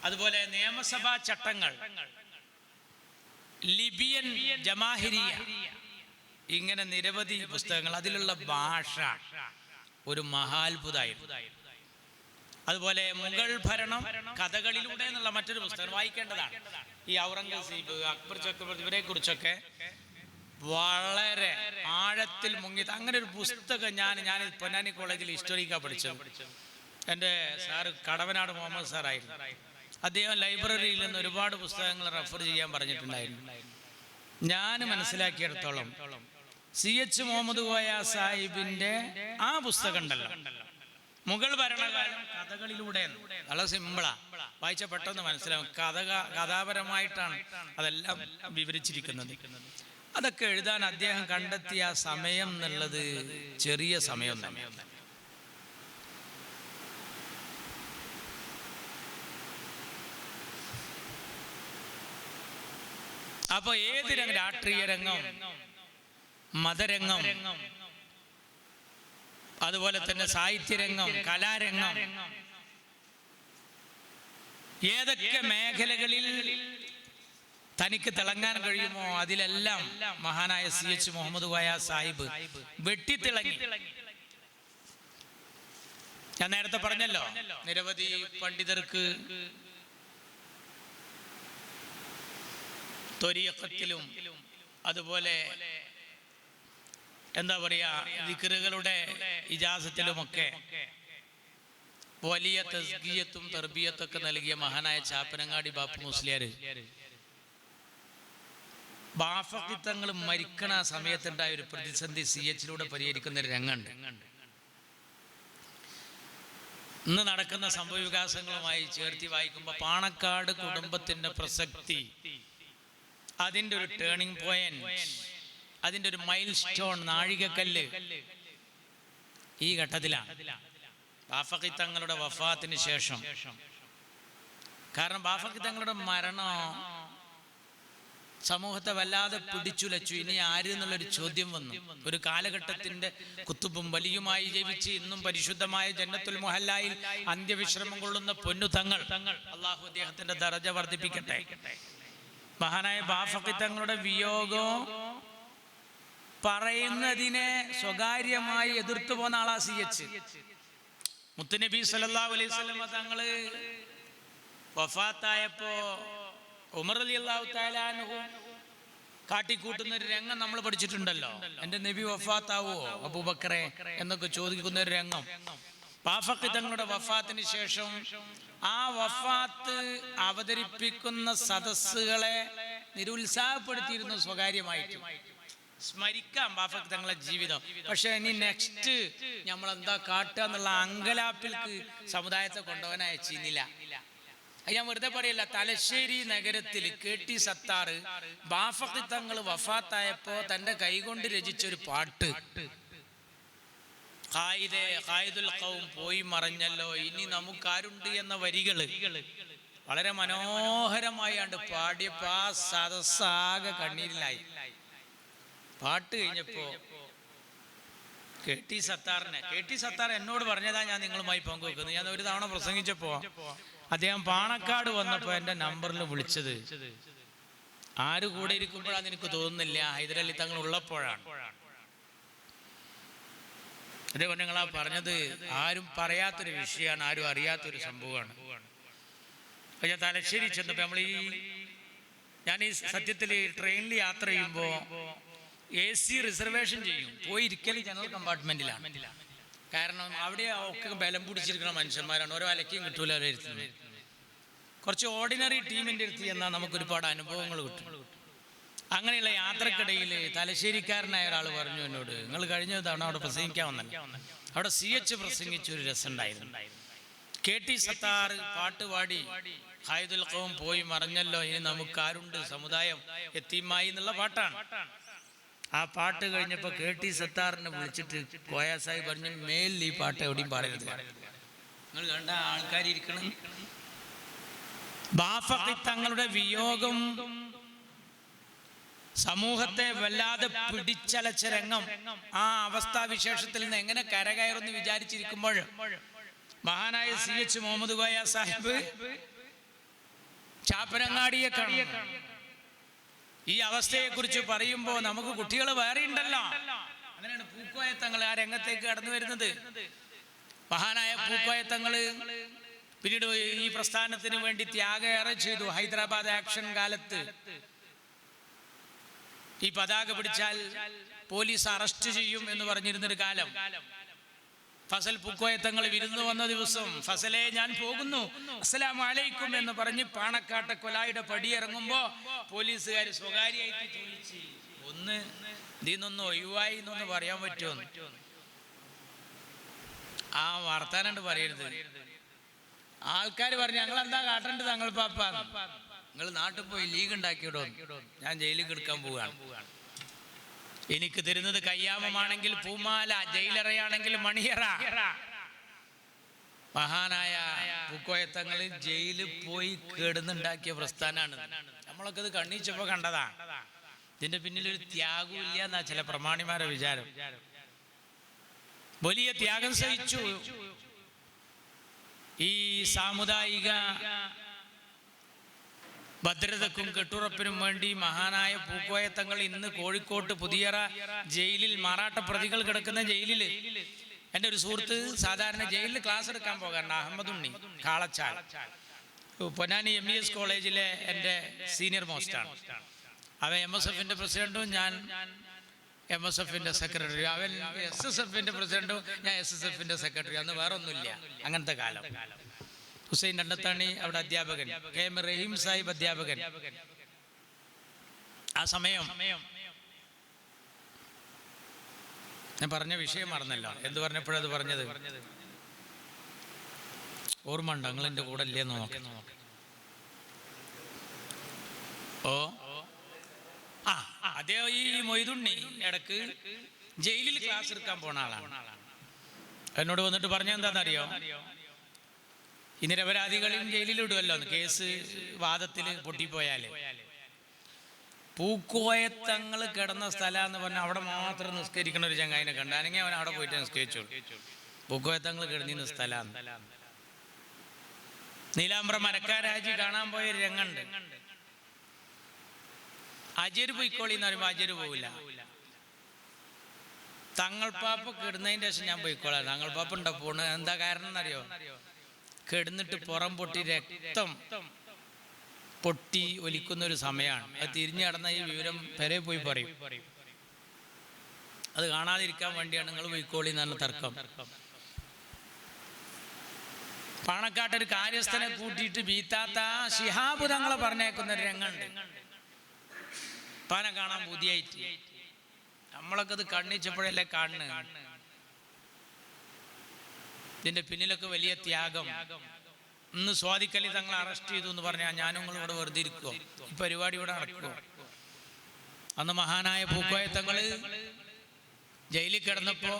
അതുപോലെ നിയമസഭാ ചട്ടങ്ങൾ, ലിബിയൻ ജമാഹിരിയ, ഇങ്ങനെ നിരവധി പുസ്തകങ്ങൾ. അതിലുള്ള ഭാഷ ഒരു മഹാത്ഭുതമായിരുന്നു. അതുപോലെ മുഗൾ ഭരണം കഥകളിലൂടെ എന്നുള്ള മറ്റൊരു പുസ്തകം വായിക്കേണ്ടതാണ്. ഈ ഔറംഗസീബ്, അക്ബർ ചക്രവർത്തി, ഇവരെ കുറിച്ചൊക്കെ വളരെ ആഴത്തിൽ മുങ്ങി. അങ്ങനെ ഒരു പുസ്തകം ഞാൻ പൊന്നാനി കോളേജിൽ ഹിസ്റ്റോറിക്കാണ് പഠിച്ചത്. എൻ്റെ സാറ് കടവനാട് മുഹമ്മദ് സാറായിരുന്നു. അദ്ദേഹം ലൈബ്രറിയിൽ നിന്ന് ഒരുപാട് പുസ്തകങ്ങൾ റെഫർ ചെയ്യാൻ പറഞ്ഞിട്ടുണ്ടായിരുന്നു. ഞാൻ മനസ്സിലാക്കിയിടത്തോളം CH മുഹമ്മദ് കോയ സാഹിബിൻ്റെ ആ പുസ്തകം ഉണ്ടല്ലോ, മുഗൾ ഭരണകാലം കഥകളിലൂടെ, വളരെ സിമ്പിളാ, വായിച്ച പെട്ടെന്ന് മനസ്സിലാവും. കഥാപരമായിട്ടാണ് അതെല്ലാം വിവരിച്ചിരിക്കുന്നത്. അതൊക്കെ എഴുതാൻ അദ്ദേഹം കണ്ടെത്തിയ സമയം എന്നുള്ളത് ചെറിയ സമയം തന്നെയാണ്. അപ്പൊ ഏത് രംഗം, രാഷ്ട്രീയ രംഗം, മതരംഗം, അതുപോലെ തന്നെ സാഹിത്യരംഗം, കലാരംഗം, ഏതൊക്കെ മേഖലകളിൽ തനിക്ക് തിളങ്ങാൻ കഴിയുമോ അതിലെല്ലാം മഹാനായ CH മുഹമ്മദ് കോയ സാഹിബ് വെട്ടിത്തിളങ്ങി. ഞാൻ നേരത്തെ പറഞ്ഞല്ലോ, നിരവധി പണ്ഡിതർക്ക് ത്വരീഖത്തിലും അതുപോലെ എന്താ പറയാ ദിക്റുകളുടെ ഇജാസത്തിലുമൊക്കെ വലിയ തസ്കിയത്തും തർബിയത്തൊക്കെ നൽകിയ മഹാനായ ചാപ്പനങ്ങാടി ബാപ്പു മുസ്ലിയാർ ബാഫഖിത്തങ്ങൾ മരിക്കണ സമയത്തുണ്ടായ ഒരു പ്രതിസന്ധി CH പരിഹരിക്കുന്ന ഒരു രംഗമുണ്ട്. ഇന്ന് നടക്കുന്ന സംഭവ വികാസങ്ങളുമായി ചേർത്തി വായിക്കുമ്പോൾ പാണക്കാട് കുടുംബത്തിന്റെ പ്രസക്തി, അതിൻ്റെ ഒരു ടേണിംഗ് പോയിന്റ്, അതിൻ്റെ ഒരു മൈൽ സ്റ്റോൺ, നാഴികക്കല്ല് ഈ ഘട്ടത്തിലാണ് ബാഫഖി തങ്ങളുടെ വഫാത്തിന് ശേഷം. കാരണം ബാഫഖി തങ്ങളുടെ മരണം സമൂഹത്തെ വല്ലാതെ പിടിച്ചുലച്ചു. ഇനി ആര് എന്നുള്ളൊരു ചോദ്യം വന്നു. ഒരു കാലഘട്ടത്തിന്റെ കുത്തുബും വലിയുമായി ജീവിച്ച് ഇന്നും പരിശുദ്ധമായ ജന്നത്തുൽ മുഹല്ലായിൽ അന്ത്യവിശ്രമം കൊള്ളുന്ന പൊന്നു തങ്ങൾ, അള്ളാഹു അദ്ദേഹത്തിന്റെ ദറജ വർദ്ധിപ്പിക്കട്ടെ. മഹാനായ ബാഫഖി തങ്ങളുടെ വിയോഗം പറയുന്നതിനെ സ്വകാര്യമായി എതിർത്തു പോന്ന ആളാ CH. മുത്തുനബി സല്ലല്ലാഹു അലൈഹി വസല്ലം തങ്ങള് വഫാത്തായപ്പോ ഉമർ റളിയല്ലാഹു തആല അൻഹു കാട്ടിക്കൂട്ടുന്ന ഒരു രംഗം നമ്മൾ പഠിച്ചിട്ടുണ്ടല്ലോ. എൻ്റെ നബി വഫാത്താവോ അബൂബക്കറെ എന്നൊക്കെ ചോദിക്കുന്ന ഒരു രംഗം. ബാഫഖി തങ്ങളുടെ വഫാത്തിന് ശേഷം ആ വഫാത്ത് അവതരിപ്പിക്കുന്ന സദസ്സുകളെ നിരുത്സാഹപ്പെടുത്തിയിരുന്നു സ്വകാര്യമായിട്ട്. സ്മരിക്കാം ബാഫഖി തങ്ങളുടെ ജീവിതം, പക്ഷെ ഇനി നെക്സ്റ്റ് നമ്മൾ എന്താ കാട്ടുക എന്നുള്ള അങ്കലാപ്പിൽക്ക് സമുദായത്തെ കൊണ്ടുപോകാൻ അയച്ചിരുന്നില്ല. ഞാൻ വെറുതെ പറയില്ല. തലശ്ശേരി നഗരത്തിൽ KT സത്താർ ബാഫഖി തങ്ങൾ വഫാത്തായപ്പോ തന്റെ കൈകൊണ്ട് രചിച്ചൊരു പാട്ട്, ഖായിദുൽ ഖൗം പോയി മറഞ്ഞല്ലോ ഇനി നമുക്കാരുണ്ട് എന്ന വരികള് വളരെ മനോഹരമായാണ്ട് പാടിയപ്പോ ആ സദസ്സാകെ കണ്ണീരിലായി. പാട്ട് കഴിഞ്ഞപ്പോ KT സത്താർ എന്നോട് പറഞ്ഞതാ ഞാൻ നിങ്ങളുമായി പങ്കുവെക്കുന്നത്. ഞാൻ ഒരു തവണ പ്രസംഗിച്ചപ്പോ അദ്ദേഹം പാണക്കാട് വന്നപ്പോൾ എൻ്റെ നമ്പറിൽ വിളിച്ചത് ആര് കൂടെ ഇരിക്കുമ്പോഴാന്ന് എനിക്ക് തോന്നുന്നില്ല, ഹൈദരലി തങ്ങൾ ഉള്ളപ്പോഴാണ്. അതേപോലെ നിങ്ങളാ പറഞ്ഞത് ആരും പറയാത്തൊരു വിഷയമാണ്, ആരും അറിയാത്തൊരു സംഭവമാണ്. അപ്പൊ ഞാൻ തലശ്ശേരി ചെന്നപ്പോൾ ഞാൻ ഈ സത്യത്തിൽ ട്രെയിനിൽ യാത്ര ചെയ്യുമ്പോൾ AC റിസർവേഷൻ ചെയ്യും, പോയി ഇരിക്കൽ ജനറൽ കമ്പാർട്ട്മെന്റിലാണ്. കാരണം അവിടെ ഒക്കെ ബലം പിടിച്ചിരിക്കുന്ന മനുഷ്യന്മാരാണ്, ഓരോ അലക്കിയും കിട്ടൂല അവരെ ഇരുത്തുന്നത്. കുറച്ച് ഓർഡിനറി ടീമിൻ്റെ അടുത്ത് എന്നാൽ നമുക്കൊരുപാട് അനുഭവങ്ങൾ കിട്ടും. അങ്ങനെയുള്ള യാത്രക്കിടയിൽ തലശ്ശേരിക്കാരനായ ഒരാൾ പറഞ്ഞു എന്നോട്, നിങ്ങൾ കഴിഞ്ഞ തവണ അവിടെ പ്രസംഗിക്കാൻ വന്നല്ലോ, അവിടെ CH പ്രസംഗിച്ചൊരു രസമുണ്ടായിരുന്നു. KT സത്താർ പാട്ടുപാടി ഖായിദുൽ ഖൗം പോയി മറഞ്ഞല്ലോ, ഇനി നമുക്കാരുണ്ട് സമുദായം എത്തിമായി എന്നുള്ള പാട്ടാണ്. ആ പാട്ട് കഴിഞ്ഞപ്പോൾ KT സത്താറിനെ വിളിച്ചിട്ട് കോയ സാഹിബ് പറഞ്ഞു, മേലിൽ ഈ പാട്ട് എവിടെയും പറയരുത്, നിങ്ങൾ കണ്ട ആൾക്കാർ ഇരിക്കണം. ബാഫഖി തങ്ങളുടെ വിയോഗം സമൂഹത്തെ വല്ലാതെ പിടിച്ചലച്ച രംഗം. ആ അവസ്ഥാവിശേഷത്തിൽ നിന്ന് എങ്ങനെ കരകയറുന്നു വിചാരിച്ചിരിക്കുമ്പോൾ മഹാനായ CH മുഹമ്മദ് കോയ സാഹിബ് ചാപ്പനങ്ങാടിയെ കാണുന്നു. ഈ അവസ്ഥയെക്കുറിച്ച് പറയുമ്പോൾ നമുക്ക് കുട്ടികൾ വേറെ ഉണ്ടല്ലോ. അങ്ങനെയാണ് പൂക്കോയ തങ്ങൾ ആ രംഗത്തേക്ക് കടന്നു വരുന്നത്. മഹാനായ പൂക്കോയ തങ്ങള് പിന്നീട് ഈ പ്രസ്ഥാനത്തിന് വേണ്ടി ത്യാഗം ഏറെ ചെയ്തു. ഹൈദരാബാദ് ആക്ഷൻ കാലത്ത് ഈ പതാക പിടിച്ചാൽ പോലീസ് അറസ്റ്റ് ചെയ്യും എന്ന് പറഞ്ഞിരുന്നൊരു കാലം. ഫസൽ പൂക്കോയ തങ്ങൾ വിരുന്നു വന്ന ദിവസം, ഫസലെ ഞാൻ പോകുന്നു, അസ്സലാമു അലൈക്കും എന്ന് പറഞ്ഞ് പാണക്കാട്ടെ കൊലായുടെ പടിയിറങ്ങുമ്പോ പോലീസുകാർ സ്വകാര്യമായിട്ട് ചോദിച്ചു, ഒന്ന് ഇതിന്നൊന്ന് ഒഴിവായി എന്നൊന്ന് പറയാൻ പറ്റുമോ? ആ വർത്താനുണ്ട് പറയരുത്. ആൾക്കാർ പറഞ്ഞു, ഞങ്ങൾ എന്താ കാട്ടേണ്ടത് തങ്ങൾ പാപ്പ, നിങ്ങൾ നാട്ടിൽ പോയി ലീഗ് ഉണ്ടാക്കിയിടോ, ഞാൻ ജയിലിൽ കിടക്കാൻ പോവുകയാണ്. എനിക്ക് തരുന്നത് കയ്യാമമാണെങ്കിൽ പൂമാല, ജയിലറയാണെങ്കിൽ മണിയറ. മഹാനായ പൂക്കോയ തങ്ങൾ ജയിലിൽ പോയി കിടന്നുണ്ടാക്കിയ പ്രസ്ഥാനാണ്. നമ്മളൊക്കെ ഇത് കണ്ണീച്ചപ്പോ കണ്ടതാ. ഇതിന്റെ പിന്നിലൊരു ത്യാഗവും ഇല്ല എന്നാ ചില പ്രമാണിമാരെ വിചാരം. വലിയ ത്യാഗം സഹിച്ചു. ഈ സാമുദായിക ഭദ്രതക്കും കെട്ടുറപ്പിനും വേണ്ടി മഹാനായ പൂക്കോയ തങ്ങൾ ഇന്ന് കോഴിക്കോട്ട് പുതിയറ ജയിലിൽ, മാറാട്ട പ്രതികൾ കിടക്കുന്ന ജയിലിൽ, എൻ്റെ ഒരു സുഹൃത്ത് സാധാരണ ജയിലിൽ ക്ലാസ് എടുക്കാൻ പോകാറുണ്ട്, അഹമ്മദ് ഉണ്ണി കാളച്ചാൽ, പൊന്നാനി MES കോളേജിലെ എൻ്റെ സീനിയർ മോസ്റ്റാണ്. അവൻ MSFന്റെ പ്രസിഡന്റും, ഞാൻ MSFന്റെ സെക്രട്ടറി. അവൻ SSFന്റെ പ്രസിഡന്റും, ഞാൻ SSFന്റെ സെക്രട്ടറി. അന്ന് വേറെ ഒന്നുമില്ല, അങ്ങനത്തെ കാലം. ഹുസൈൻ രണ്ടത്താണി അവിടെ അധ്യാപകൻ, KM റഹീം സാഹിബ് അധ്യാപകൻ. ആ സമയം ഞാൻ പറഞ്ഞ വിഷയം മറന്നല്ലോ, എന്ത് പറഞ്ഞപ്പോഴത് പറഞ്ഞത് ഓർമ്മ ഉണ്ട്? നിങ്ങൾ എൻ്റെ കൂടെ ഇല്ലേന്ന് നോക്കി. ഓ ആ അദ്ദേഹം ഈ മൊയ്തുണ്ണി ഇടക്ക് ജയിലിൽ ക്ലാസ് എടുക്കാൻ പോണ ആളാണ്. എന്നോട് വന്നിട്ട് പറഞ്ഞ എന്താണെന്നറിയോ, ഈ നിരപരാധികളെയും ജയിലിലിടുമല്ലോ കേസ് വാദത്തിൽ പൊട്ടിപ്പോയാല്. പൂക്കോയ തങ്ങൾ കിടന്ന സ്ഥലം എന്ന് പറഞ്ഞാൽ അവിടെ മാത്രം നിസ്കരിക്കുന്ന ഒരു ചങ്ങായിനെ കണ്ടാണെങ്കിൽ അവൻ അവിടെ പോയിട്ട് നിസ്കരിച്ചോളൂ. പൂക്കോയ തങ്ങൾ കിടന്നിരുന്ന സ്ഥലമാണ്. നീലാംബ്ര മരക്കാരാജി കാണാൻ പോയൊരു രംഗുണ്ട്. അജര് പോയിക്കോളി എന്ന് പറയുമ്പോൾ അജര് പോവില്ല. തങ്ങൾപ്പാപ്പ കിടന്നതിൻ്റെ ശേഷം ഞാൻ പോയിക്കോളാം. തങ്ങൾപ്പാപ്പ ഉണ്ടോ പോണ്? എന്താ കാരണം എന്നറിയോ? കിടന്നിട്ട് പുറം പൊട്ടി രക്തം പൊട്ടി ഒലിക്കുന്ന ഒരു സമയമാണ്. അത് തിരിഞ്ഞു കടന്ന ഈ വിവരം പെരെ പോയി പറയും. അത് കാണാതിരിക്കാൻ വേണ്ടിയാണ് നിങ്ങൾ പോയിക്കോളി എന്നാണ് തർക്കം. പാണക്കാട്ടൊരു കാര്യസ്ഥനെ കൂട്ടിയിട്ട് ബീത്താത്ത ശിഹാബ് തങ്ങളെ പറഞ്ഞേക്കുന്ന ഒരു രംഗുണ്ട്. പാനെ കാണാൻ ബുദ്ധിയായിട്ട് നമ്മളൊക്കെ അത് കണ്ണിച്ചപ്പോഴല്ലേ കാണുന്നത്. ഇതിന്റെ പിന്നിലൊക്കെ വലിയ ത്യാഗം. ഇന്ന് സ്വാദിക്കലി തങ്ങളെ അറസ്റ്റ് ചെയ്തു എന്ന് പറഞ്ഞാൽ ഞാനും നിങ്ങൾ ഇവിടെ വെറുതെ ഇരിക്കുമോ? ഈ പരിപാടി ഇവിടെ നടക്കുമോ? അന്ന് മഹാനായ പൂക്കോയ തങ്ങള് ജയിലിൽ കിടന്നപ്പോ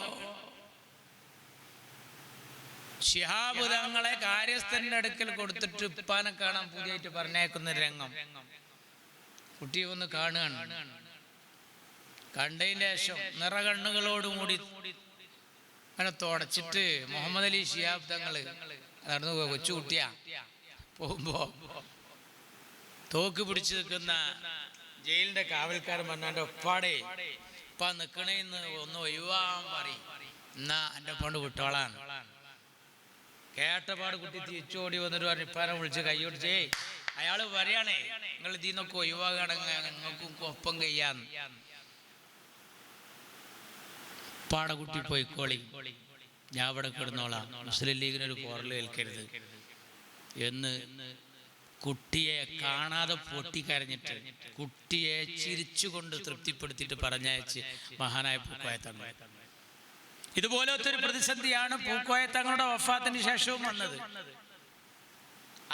ശിഹാബ് തങ്ങളെ കാര്യസ്ഥന്റെ അടുക്കൽ കൊടുത്തിട്ട് ഉപ്പാനെ കാണാൻ പുതിയായിട്ട് പറഞ്ഞേക്കുന്ന രംഗം കുട്ടി ഒന്ന് കാണുകയാണ്. കണ്ടതിന്റെ ശേഷം നിറകണ്ണുകളോടുകൂടി അങ്ങനെ തുടച്ചിട്ട് മുഹമ്മദ് അലി ശിഹാബ് തങ്ങള് നടന്നു പോയി. കൊച്ചു കുട്ടിയാ, പോകുമ്പോ തോക്ക് പിടിച്ചു നിൽക്കുന്ന ജയിലിന്റെ കാവൽക്കാരൻ പറഞ്ഞാൻ്റെ ഒപ്പാടെ ഇപ്പ നിക്കണേന്ന് ഒന്ന് ഒഴിവാൻ പറയും, എന്നാ എൻ്റെ ഒപ്പാണ്ട് വിട്ടോളാൻ. കേട്ടപാട് കുട്ടി തിരിച്ചോടി വന്നിട്ട് പറഞ്ഞു ഇപ്പാനെ വിളിച്ച് കൈയൊടിച്ചേ, അയാള് പറയാണേ നിങ്ങൾ ഇതിന്നൊക്കെ ഒഴിവാകണമെങ്കിൽ നിങ്ങൾക്കും ഒപ്പം കഴിയാന്ന്. പാടകുട്ടി പോയിക്കോളി, ഞാൻ ഇവിടെ കിടന്നോളാം, മുസ്ലിം ലീഗിനൊരു പോറൽ ഏൽക്കരുത് എന്ന് കുട്ടിയെ കാണാതെ പൊട്ടിക്കരഞ്ഞിട്ട് കുട്ടിയെ ചിരിച്ചുകൊണ്ട് തൃപ്തിപ്പെടുത്തിയിട്ട് പറഞ്ഞയച്ച് മഹാനായ പൂക്കോയ തങ്ങൾ. ഇതുപോലത്തെ ഒരു പ്രതിസന്ധിയാണ് പൂക്കോയ തങ്ങളുടെ വഫാത്തിന് ശേഷവും വന്നത്.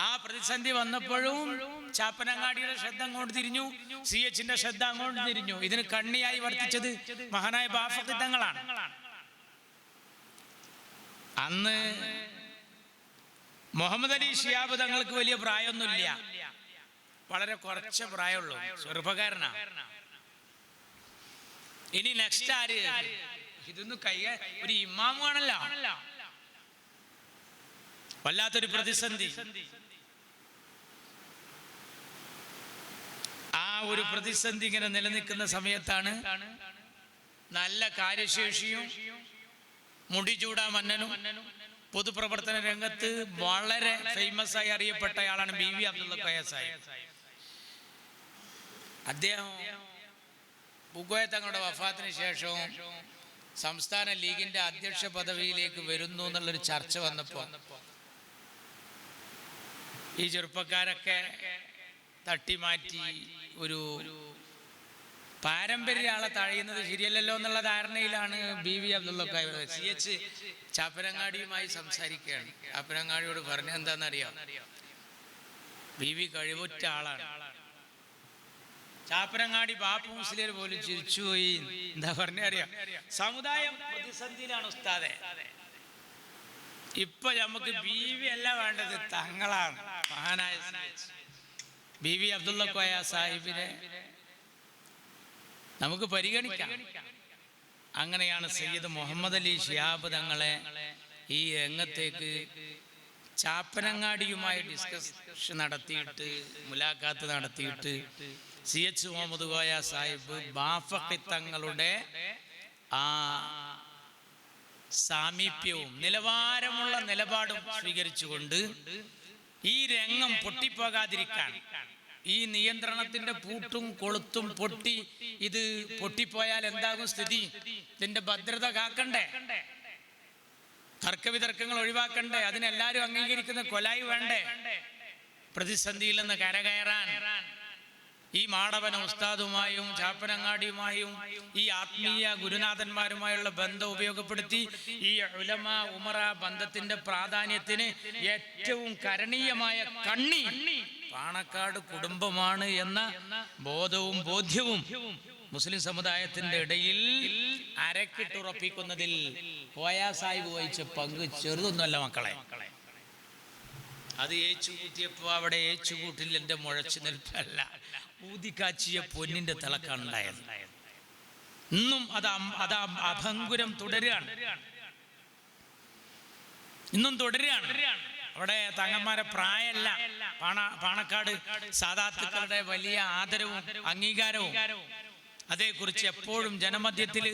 ആ പ്രതിസന്ധി വന്നപ്പോഴും ചാപ്പനങ്ങാടിയുടെ ശ്രദ്ധ അങ്ങോട്ട് തിരിഞ്ഞു, CHന്റെ ശ്രദ്ധ അങ്ങോട്ട് തിരിഞ്ഞു. ഇതിന് കണ്ണിയായി വർത്തിച്ചത് മഹാനായ ബാഫഖി തങ്ങളാണ്. അന്ന് മുഹമ്മദ് അലി ശിഹാബ് തങ്ങൾക്ക് വലിയ പ്രായമൊന്നുമില്ല, വളരെ കുറച്ച് പ്രായമുള്ളൂ, ചെറുപ്പക്കാരനാ. ഇനി നെക്സ്റ്റ് ആര്? ഇതൊന്നും ഒരു ഇമാമാണല്ലോ. വല്ലാത്തൊരു പ്രതിസന്ധി. ആ ഒരു പ്രതിസന്ധി ഇങ്ങനെ നിലനിൽക്കുന്ന സമയത്താണ് നല്ല കാര്യശേഷിയും മുടിചൂടാ മന്നനും പൊതുപ്രവർത്തന രംഗത്ത് വളരെ ഫേമസ് ആയി അറിയപ്പെട്ടയാളാണ് BV അബ്ദുള്ള കോയ സാഹിബ്. അദ്ദേഹം പൂക്കോയ തങ്ങളുടെ വഫാത്തിന് ശേഷവും സംസ്ഥാന ലീഗിന്റെ അധ്യക്ഷ പദവിയിലേക്ക് വരുന്നു എന്നുള്ളൊരു ചർച്ച വന്നപ്പോൾ ഈ ചെറുപ്പക്കാരൊക്കെ തട്ടിമാറ്റി ഒരു പാരമ്പര്യ ആളെ തഴയുന്നത് ശരിയല്ലല്ലോ എന്നുള്ള ധാരണയിലാണ് BV അബ്ദുള്ള കോയ. CH ചാപ്പനങ്ങാടിയുമായി സംസാരിക്കുകയാണ്. ചാപ്പനങ്ങാടിയോട് പറഞ്ഞ എന്താണെന്നറിയാം, BV കഴിവുറ്റ ആളാണ്. ചാപ്പനങ്ങാടി ബാപ്പു മുസ്ലിയർ പോലും ചിരിച്ചുപോയി. എന്താ പറഞ്ഞറിയാം, സമുദായം പ്രതിസന്ധിയിലാണ് ഉസ്താദെ, ഇപ്പൊ നമുക്ക് BV അല്ല വേണ്ടത്, തങ്ങളാണ്. മഹാനായ BV അബ്ദുള്ള കോയ സാഹിബിനെ നമുക്ക് പരിഗണിക്കാം. അങ്ങനെയാണ് സയ്യിദ് മുഹമ്മദ് അലി ശിഹാബ് തങ്ങളെ ഈ രംഗത്തേക്ക് ചാപ്പനങ്ങാടിയുമായി ഡിസ്കഷൻ നടത്തിയിട്ട് മുലാഖാത്ത് നടത്തിയിട്ട് CH മുഹമ്മദ് കോയ സാഹിബ് ബാഫഖി തങ്ങളുടെ ആ സാമീപ്യവും നിലവാരമുള്ള നിലപാടും സ്വീകരിച്ചുകൊണ്ട് ഈ രംഗം പൊട്ടിപ്പോകാതിരിക്കാൻ, ഈ നിയന്ത്രണത്തിന്റെ പൂട്ടും കൊളുത്തും പൊട്ടി ഇത് പൊട്ടിപ്പോയാൽ എന്താകും സ്ഥിതി, ഇതിന്റെ ഭദ്രത കാക്കണ്ടേ, തർക്കവിതർക്കങ്ങൾ ഒഴിവാക്കണ്ടേ, അതിനെല്ലാവരും അംഗീകരിക്കുന്ന കൊലായി വേണ്ടേ, പ്രതിസന്ധിയിൽ നിന്ന് കരകയറാൻ ഈ മാടവന ഉസ്താദുമായും ചാപ്പനങ്ങാടിയുമായും ഈ ആത്മീയ ഗുരുനാഥന്മാരുമായുള്ള ബന്ധം ഉപയോഗപ്പെടുത്തി ഈ ഉലമ ഉമറ ബന്ധത്തിന്റെ പ്രാധാന്യത്തിന് ഏറ്റവും കരണീയമായ കണ്ണി പാണക്കാട് കുടുംബമാണ് എന്ന ബോധവും ബോധ്യവും മുസ്ലിം സമുദായത്തിന്റെ ഇടയിൽ അരക്കിട്ടുറപ്പിക്കുന്നതിൽ കോയ സാഹിബ് വഹിച്ച പങ്ക് ചെറുതൊന്നുമല്ല മക്കളെ. അത് ഏച്ചുകൂട്ടിയപ്പോ അവിടെ ഏച്ചുകൂട്ടിൽ എൻ്റെ മുഴച്ചു നിൽപ്പല്ല, ഊതിക്കാച്ചിയ പൊന്നിന്റെ തിളക്കാണുണ്ടായത്. ഇന്നും അത് അഭംഗുരം തുടരുകയാണ്, ഇന്നും തുടരുകയാണ്. അവിടെ തങ്ങന്മാരെ പ്രായമല്ല, പാണക്കാട് സാദാത്തുക്കളുടെ വലിയ ആദരവും അംഗീകാരവും അതേക്കുറിച്ച് എപ്പോഴും ജനമധ്യത്തിൽ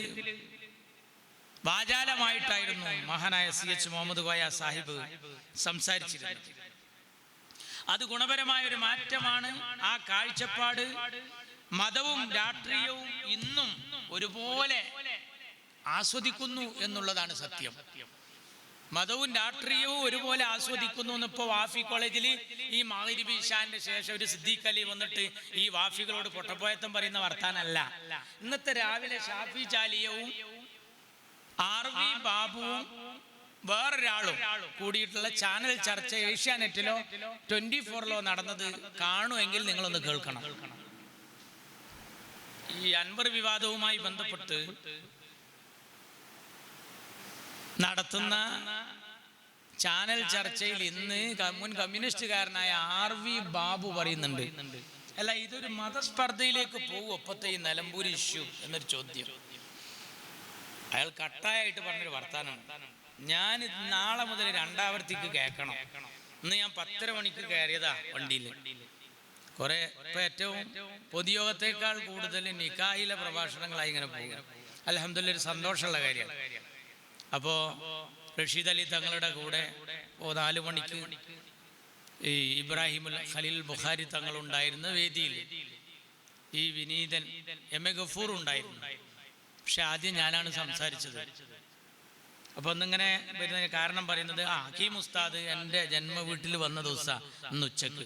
വാചാലമായിട്ടായിരുന്നു മഹാനായ CH മുഹമ്മദ് കോയ സാഹിബ് സംസാരിച്ചിരുന്നത്. അത് ഗുണപരമായ ഒരു മാറ്റമാണ്. ആ കാഴ്ചപ്പാട് മതവും രാഷ്ട്രീയവും ഇന്നും ഒരുപോലെ ആസ്വദിക്കുന്നു എന്നുള്ളതാണ് സത്യം. മതവും രാഷ്ട്രീയവും ഒരുപോലെ ആസ്വദിക്കുന്നു എന്നിപ്പോൾ വാഫി കോളേജിൽ ഈ മഗ്‌രിബ് ഇശാന്റെ ശേഷം ഒരു സിദ്ദീഖ് അലി വന്നിട്ട് ഈ വാഫികളോട് പൊട്ടപ്പോയത്തം പറയുന്ന വർത്താനല്ല. ഇന്നത്തെ രാവിലെ ഷാഫി ചാലിയവും RV ബാബുവും വേറൊരാളും കൂടിയിട്ടുള്ള ചാനൽ ചർച്ച ഏഷ്യാനെറ്റിലോ 24ലോ നടന്നത് കാണുമെങ്കിൽ നിങ്ങളൊന്ന് കേൾക്കണം. ഈ അൻവർ വിവാദവുമായി ബന്ധപ്പെട്ട് നടത്തുന്ന ചാനൽ ചർച്ചയിൽ ഇന്ന് മുൻ കമ്മ്യൂണിസ്റ്റുകാരനായ RV ബാബു പറയുന്നുണ്ട്, അല്ല ഇതൊരു മതസ്പർദ്ധയിലേക്ക് പോകും ഒപ്പത്തെ ഈ നിലമ്പൂർ ഇഷ്യൂ എന്നൊരു ചോദ്യം. അയാൾ കട്ടായിട്ട് പറഞ്ഞൊരു വർത്താനം ഞാൻ നാളെ മുതൽ രണ്ടാവർത്തിക്ക് കേൾക്കണം. ഇന്ന് ഞാൻ 10:30 മണിക്ക് കയറിയതാ വണ്ടിയിൽ. കുറെ ഇപ്പൊ ഏറ്റവും പൊതുയോഗത്തേക്കാൾ കൂടുതൽ നിക്കാഹിലെ പ്രഭാഷണങ്ങളായി ഇങ്ങനെ പോകുക. അൽഹംദുലില്ലാഹ്, ഒരു സന്തോഷമുള്ള കാര്യമാണ്. അപ്പോൾ റഷീദ് അലി തങ്ങളുടെ കൂടെ 4 മണിക്ക് ഈ ഇബ്രാഹിം ഖലീൽ ബുഖാരി തങ്ങളുണ്ടായിരുന്ന വേദിയിൽ ഈ വിനീതൻ എം എ ഗഫൂർ ഉണ്ടായിരുന്നു. പക്ഷെ ആദ്യം ഞാനാണ് സംസാരിച്ചത്. അപ്പൊ ഒന്നിങ്ങനെ വരുന്നതിന് കാരണം പറയുന്നത്, ഹക്കീം ഉസ്താദ് എൻ്റെ ജന്മ വീട്ടിൽ വന്ന ദിവസം ഇന്ന് ഉച്ചക്ക്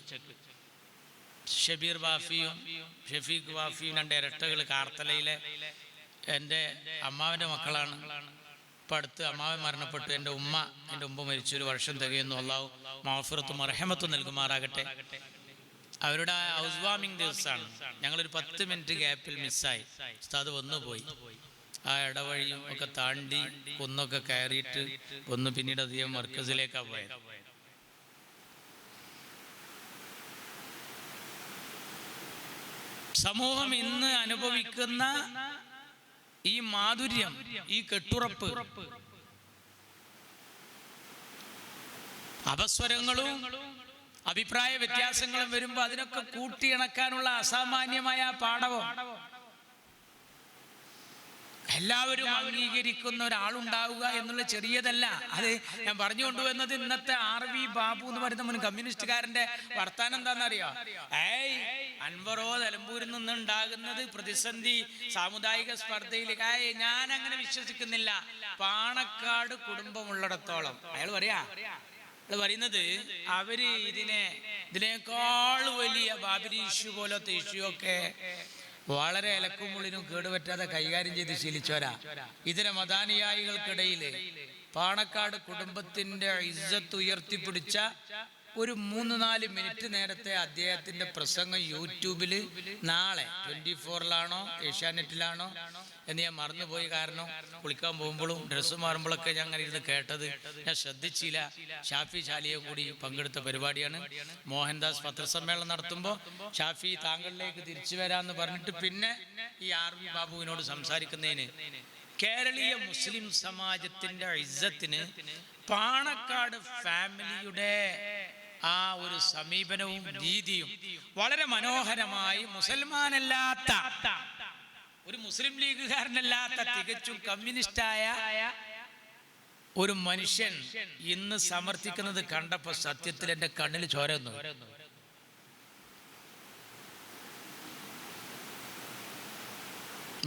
ഷബീർ വാഫിയും ഷഫീഖ് വാഫിയും 2 ഇരട്ടകൾ കാർത്തലയിലെ എൻ്റെ അമ്മാവൻ്റെ മക്കളാണ്. ഇപ്പം അടുത്ത് അമ്മാവൻ മരണപ്പെട്ടു. എൻ്റെ ഉമ്മ മരിച്ചു. 1 വർഷം തികയുന്നു. അള്ളാഹു മഗ്ഫിറത്തും റഹ്മത്തും നൽകുമാറാകട്ടെ. അവരുടെ ഹൗസ് വാമിംഗ് ദിവസമാണ്. ഞങ്ങളൊരു 10 മിനിറ്റ് ഗ്യാപ്പിൽ മിസ്സായി. ഉസ്താദ് വന്നുപോയി. ആ ഇടവഴിയും ഒക്കെ താണ്ടി കുന്നൊക്കെ കയറിയിട്ട് ഒന്ന് പിന്നീട് അധികം മർക്കസിലേക്കാണ് പോയത്. സമൂഹം ഇന്ന് അനുഭവിക്കുന്ന ഈ മാധുര്യം, ഈ കെട്ടുറപ്പ്, അപസ്വരങ്ങളും അഭിപ്രായ വ്യത്യാസങ്ങളും വരുമ്പോൾ അതിനൊക്കെ കൂട്ടിയിണക്കാനുള്ള അസാമാന്യമായ പാടവം എല്ലാവരും അംഗീകരിക്കുന്ന ഒരാളുണ്ടാവുക എന്നുള്ള ചെറിയതല്ല. അത് ഞാൻ പറഞ്ഞുകൊണ്ടുവന്നത് ഇന്നത്തെ RV ബാബു എന്ന് പറയുന്ന മുൻ കമ്മ്യൂണിസ്റ്റുകാരന്റെ വർത്താനം എന്താണെന്നറിയോ? അൻവറോ നിലമ്പൂരിൽ നിന്നുണ്ടാകുന്നത് പ്രതിസന്ധി സാമുദായിക സ്പർദ്ധയിൽ ഞാൻ അങ്ങനെ വിശ്വസിക്കുന്നില്ല. പാണക്കാട് കുടുംബമുള്ളിടത്തോളം അയാൾ പറയുന്നത് അവര് ഇതിനേക്കാൾ വലിയ ബാബരി ഇഷ്യൂ പോലത്തെ ഇഷ്യൂ ഒക്കെ വളരെ ഇലക്കും മുള്ളിനും കേടുപറ്റാതെ കൈകാര്യം ചെയ്ത് ശീലിച്ചവരാ. ഇതര മതാനുയായികൾക്കിടയിൽ പാണക്കാട് കുടുംബത്തിന്റെ ഇസ്സത്ത് ഉയർത്തിപ്പിടിച്ച ഒരു 3-4 മിനിറ്റ് നേരത്തെ അദ്ദേഹത്തിന്റെ പ്രസംഗം യൂട്യൂബിൽ നാളെ 24-ലാണോ ഏഷ്യാനെറ്റിലാണോ എന്ന് ഞാൻ മറന്നുപോയി. കാരണം കുളിക്കാൻ പോകുമ്പോഴും ഡ്രസ്സ് മാറുമ്പോഴൊക്കെ ഞാൻ അങ്ങനെ ഇരുന്ന് കേട്ടത് ഞാൻ ശ്രദ്ധിച്ചില്ല. ഷാഫി ശാലിയെ കൂടി പങ്കെടുത്ത പരിപാടിയാണ്. മോഹൻദാസ് പത്രസമ്മേളനം നടത്തുമ്പോൾ ഷാഫി താങ്കളിലേക്ക് തിരിച്ചു വരാമെന്ന് പറഞ്ഞിട്ട് പിന്നെ ഈ RV ബാബുവിനോട് സംസാരിക്കുന്നതിന് കേരളീയ മുസ്ലിം സമാജത്തിന്റെ ഇസ്സത്തിന് പാണക്കാട് ഫാമിലിയുടെ ആ ഒരു സമീപനവും രീതിയും വളരെ മനോഹരമായി മുസൽമാനല്ലാത്ത ഒരു മുസ്ലിം ലീഗുകാരനല്ലാത്ത തികച്ചും കമ്മ്യൂണിസ്റ്റായ ഒരു മനുഷ്യൻ ഇന്ന് സമർത്ഥിക്കുന്നത് കണ്ടപ്പോൾ സത്യത്തിൽ എൻ്റെ കണ്ണിൽ ചോര വന്നു.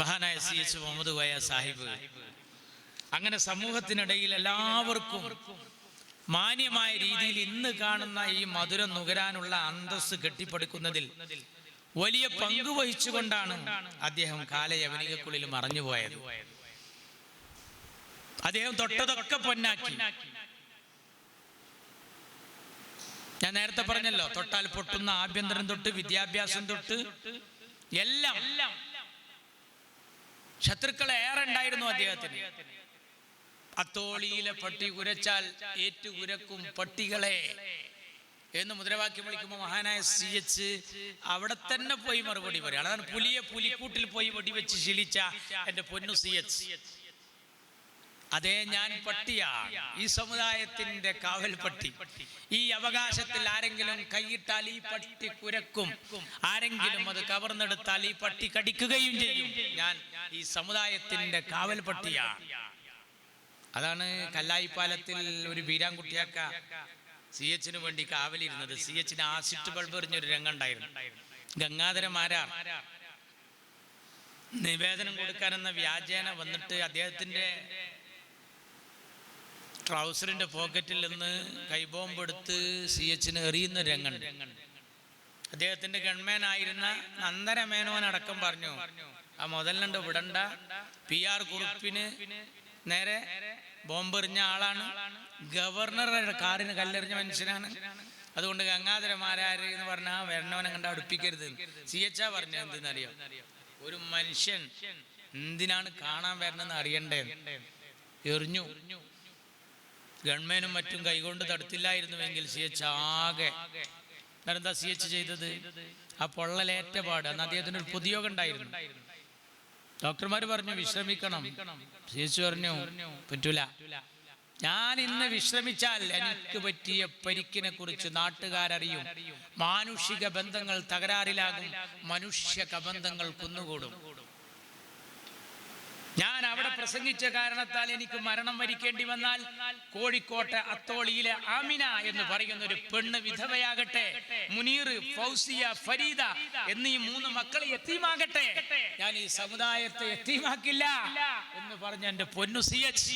മഹാനായ CH മുഹമ്മദ് കോയ സാഹിബ് അങ്ങനെ സമൂഹത്തിനിടയിൽ എല്ലാവർക്കും മാന്യമായ രീതിയിൽ ഇന്ന് കാണുന്ന ഈ മധുരം നുകരാനുള്ള അന്തസ്സ് കെട്ടിപ്പടുക്കുന്നതിൽ വലിയ പങ്ക് വഹിച്ചുകൊണ്ടാണ് അദ്ദേഹം കാലയവനികക്കുള്ളിൽ മറഞ്ഞുപോയത്. അദ്ദേഹം തൊട്ടതൊക്കെ പൊന്നാക്കി. ഞാൻ നേരത്തെ പറഞ്ഞല്ലോ, തൊട്ടാൽ പൊട്ടുന്ന ആഭ്യന്തരം തൊട്ട് വിദ്യാഭ്യാസം തൊട്ട് എല്ലാം ശത്രുക്കളെ ഏറെ ഉണ്ടായിരുന്നു അദ്ദേഹത്തിന്. അത്തോളിയിലെ പട്ടി കുരച്ചാൽ ഏറ്റുകുരക്കും പട്ടികളെ എന്ന് മുദ്രാവാക്യം വിളിക്കുമ്പോൾ മഹാനായ CH അവിടെ തന്നെ പോയി മറുപടി പറയാണ്. അതാണ് പുലിക്കൂട്ടിൽ പോയി വെടിവെച്ച് ശീലിച്ച എൻ്റെ പൊന്നു CH. അതേ, ഞാൻ പട്ടിയാണ്, ഈ സമുദായത്തിന്റെ കാവൽ പട്ടി. ഈ അവകാശത്തിൽ ആരെങ്കിലും കൈയിട്ടാൽ ഈ പട്ടി കുരക്കും, ആരെങ്കിലും അത് കവർന്നെടുത്താൽ ഈ പട്ടി കടിക്കുകയും ചെയ്യും. ഞാൻ ഈ സമുദായത്തിന്റെ കാവൽ പട്ടിയാണ്. അതാണ് കല്ലായിപ്പാലത്തിൽ ഒരു ബീരാൻകുട്ടിയാക്ക CH വേണ്ടി കാവലിരുന്നത്. CH ആസിഡ് ബൾബ് എറിഞ്ഞൊരു രംഗം ഉണ്ടായിരുന്നു. ഗംഗാധരമാരാർ നിവേദനം കൊടുക്കാനെന്ന വ്യാജേന വന്നിട്ട് അദ്ദേഹത്തിന്റെ ട്രൗസറിന്റെ പോക്കറ്റിൽ നിന്ന് കൈബോംബെടുത്ത് CH എറിയുന്ന രംഗമുണ്ട്. അദ്ദേഹത്തിന്റെ ഗൺമാൻ ആയിരുന്ന നന്ദന മേനോൻ അടക്കം പറഞ്ഞു, ആ മുതലുണ്ട് വിടണ്ട, PR കുറുപ്പിന് നേരെ ബോംബെറിഞ്ഞ ആളാണ്, ഗവർണറുടെ കാറിന് കല്ലെറിഞ്ഞ മനുഷ്യനാണ്, അതുകൊണ്ട് ഗംഗാധരമാരാര് എന്ന് പറഞ്ഞാൽ വരണവനെ കണ്ട അടുപ്പിക്കരുത്. CH പറഞ്ഞത് എന്തെന്നറിയോ? ഒരു മനുഷ്യൻ എന്തിനാണ് കാണാൻ വരണമെന്ന് അറിയണ്ടേ, എറിഞ്ഞു. ഗവൺമെന്റും മറ്റും കൈകൊണ്ട് തടുത്തില്ലായിരുന്നുവെങ്കിൽ CH ആകെ എന്താ CH ചെയ്തത്? ആ പൊള്ളലേറ്റ പാട്. അന്ന് അദ്ദേഹത്തിന് ഒരു പൊതുയോഗം ഉണ്ടായിരുന്നു. ഡോക്ടർമാർ പറഞ്ഞു വിശ്രമിക്കണം. CH പറഞ്ഞു പറ്റൂല, ഞാൻ ഇന്ന് വിശ്രമിച്ചാൽ എനിക്ക് പറ്റിയ പരിക്കിനെ കുറിച്ച് നാട്ടുകാരറിയും. മാനുഷിക ബന്ധങ്ങൾ തകരാറിലാകും, മനുഷ്യ കബന്ധങ്ങൾ കുന്നുകൂടും. ഞാൻ അവിടെ പ്രസംഗിച്ച കാരണത്താൽ എനിക്ക് മരണം വരിക്കേണ്ടി വന്നാൽ കോഴിക്കോട്ടെ അത്തോളിയിലെ ആമിന എന്ന് പറയുന്ന ഒരു പെണ്ണ് വിധവയാകട്ടെ, മുനീർ, ഫൗസിയ, ഫരീദ എന്നീ 3 മക്കൾ യത്തീമാകട്ടെ, ഞാൻ ഈ സമുദായത്തെ യത്തീമാക്കില്ല എന്ന് പറഞ്ഞ എൻ്റെ പൊന്നു CH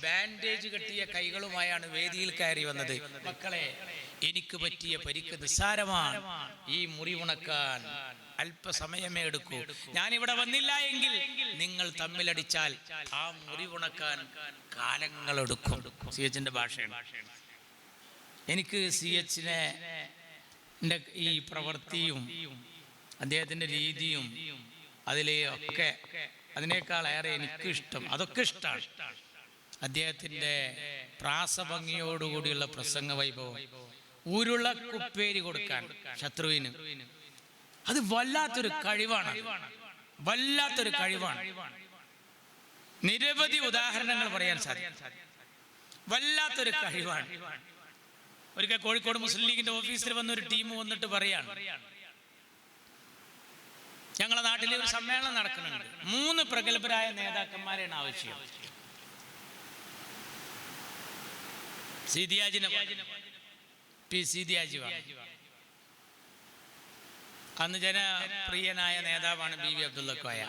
ബാൻഡേജ് കെട്ടിയ കൈകളുമായാണ് വേദിയിൽ കയറി വന്നത്. മക്കളെ, എനിക്ക് പറ്റിയ പരിക്ക് നിസ്സാരമാണ്. ഈ മുറിവുണക്കാൻ അല്പസമയമേ എടുക്കൂ. ഞാനിവിടെ വന്നില്ല എങ്കിൽ നിങ്ങൾ തമ്മിലടിച്ചാൽ ആ മുറിവുണക്കാൻ കാലങ്ങളെടുക്കും. CHന്റെ ഭാഷയാണ്. എനിക്ക് CHനെ ഈ പ്രവൃത്തിയും അദ്ദേഹത്തിൻ്റെ രീതിയും അതിലൊക്കെ അതിനേക്കാളേറെ എനിക്കിഷ്ടം, അതൊക്കെ ഇഷ്ടമാണ്. അദ്ദേഹത്തിൻ്റെ പ്രാസഭംഗിയോടുകൂടിയുള്ള പ്രസംഗ വൈഭവം, ഉരുള കുപ്പേരി കൊടുക്കാൻ ശത്രുവിന്, അത് വല്ലാത്തൊരു കഴിവാണ്, വല്ലാത്തൊരു കഴിവാണ്. നിരവധി ഉദാഹരണങ്ങൾ പറയാൻ സാധിക്കും. വല്ലാത്തൊരു കഴിവാണ്. ഒരിക്കൽ കോഴിക്കോട് മുസ്ലിം ലീഗിന്റെ ഓഫീസിൽ വന്നൊരു ടീം വന്നിട്ട് പറയാണ്, ഞങ്ങളുടെ നാട്ടിലെ ഒരു സമ്മേളനം നടക്കുന്നുണ്ട്, 3 പ്രഗത്ഭരായ നേതാക്കന്മാരെയാണ് ആവശ്യം. സീദിയാജിനെ പി സീദിയാജി അന്ന് ജനപ്രിയനായ നേതാവാണ് BV അബ്ദുള്ള കോയ,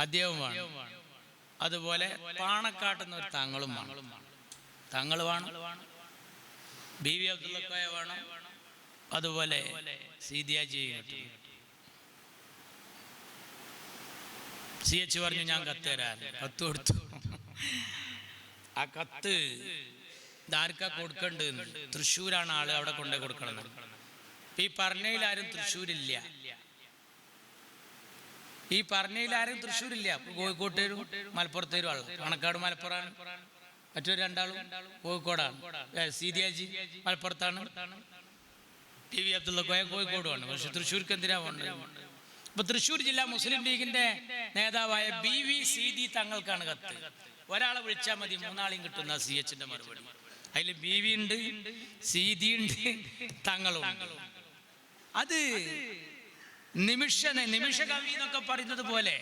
അദ്ദേഹവുമാണ്. അതുപോലെ പാണക്കാട്ടുന്ന ഒരു തങ്ങളും വേണം, തങ്ങൾ വേണം, BV അബ്ദുള്ള കോയ വേണം, അതുപോലെ സീദിയാജി. CH പറഞ്ഞു, ഞാൻ കത്ത് തരാൻ. കത്ത് കൊടുത്തു. ആ കത്ത് ആർക്കാ കൊടുക്കണ്ടെന്ന്, തൃശ്ശൂരാണ് ആള്, അവിടെ കൊണ്ടേ കൊടുക്കണം. ഈ പറഞ്ഞയിലാരും തൃശ്ശൂരില്ല, ഈ പറഞ്ഞയിലാരും തൃശ്ശൂരില്ല. കോഴിക്കോട്ടേരും മലപ്പുറത്തേരും ആള്, പാണക്കാട് മലപ്പുറമാണ്, മറ്റൊരു 2 ആളും കോഴിക്കോടാണ്. സീദിയാജി മലപ്പുറത്താണ്, BV അബ്ദുള്ള കോയ കോഴിക്കോടുമാണ്. പക്ഷെ തൃശ്ശൂർക്ക് എന്തിനാ പോകേണ്ടത്? അപ്പൊ തൃശ്ശൂർ ജില്ലാ മുസ്ലിം ലീഗിന്റെ നേതാവായ BV സീദി തങ്ങൾക്കാണ് കത്ത്. ഒരാളെ വിളിച്ചാൽ മതി, 3 ആളെയും കിട്ടുന്ന CHന്റെ മറുപടി. അതിൽ BV ഉണ്ട്, സീദി ഉണ്ട്, തങ്ങളും. അത് നിമിഷ കവി എന്നൊക്കെ പറയുന്നത് പോലെ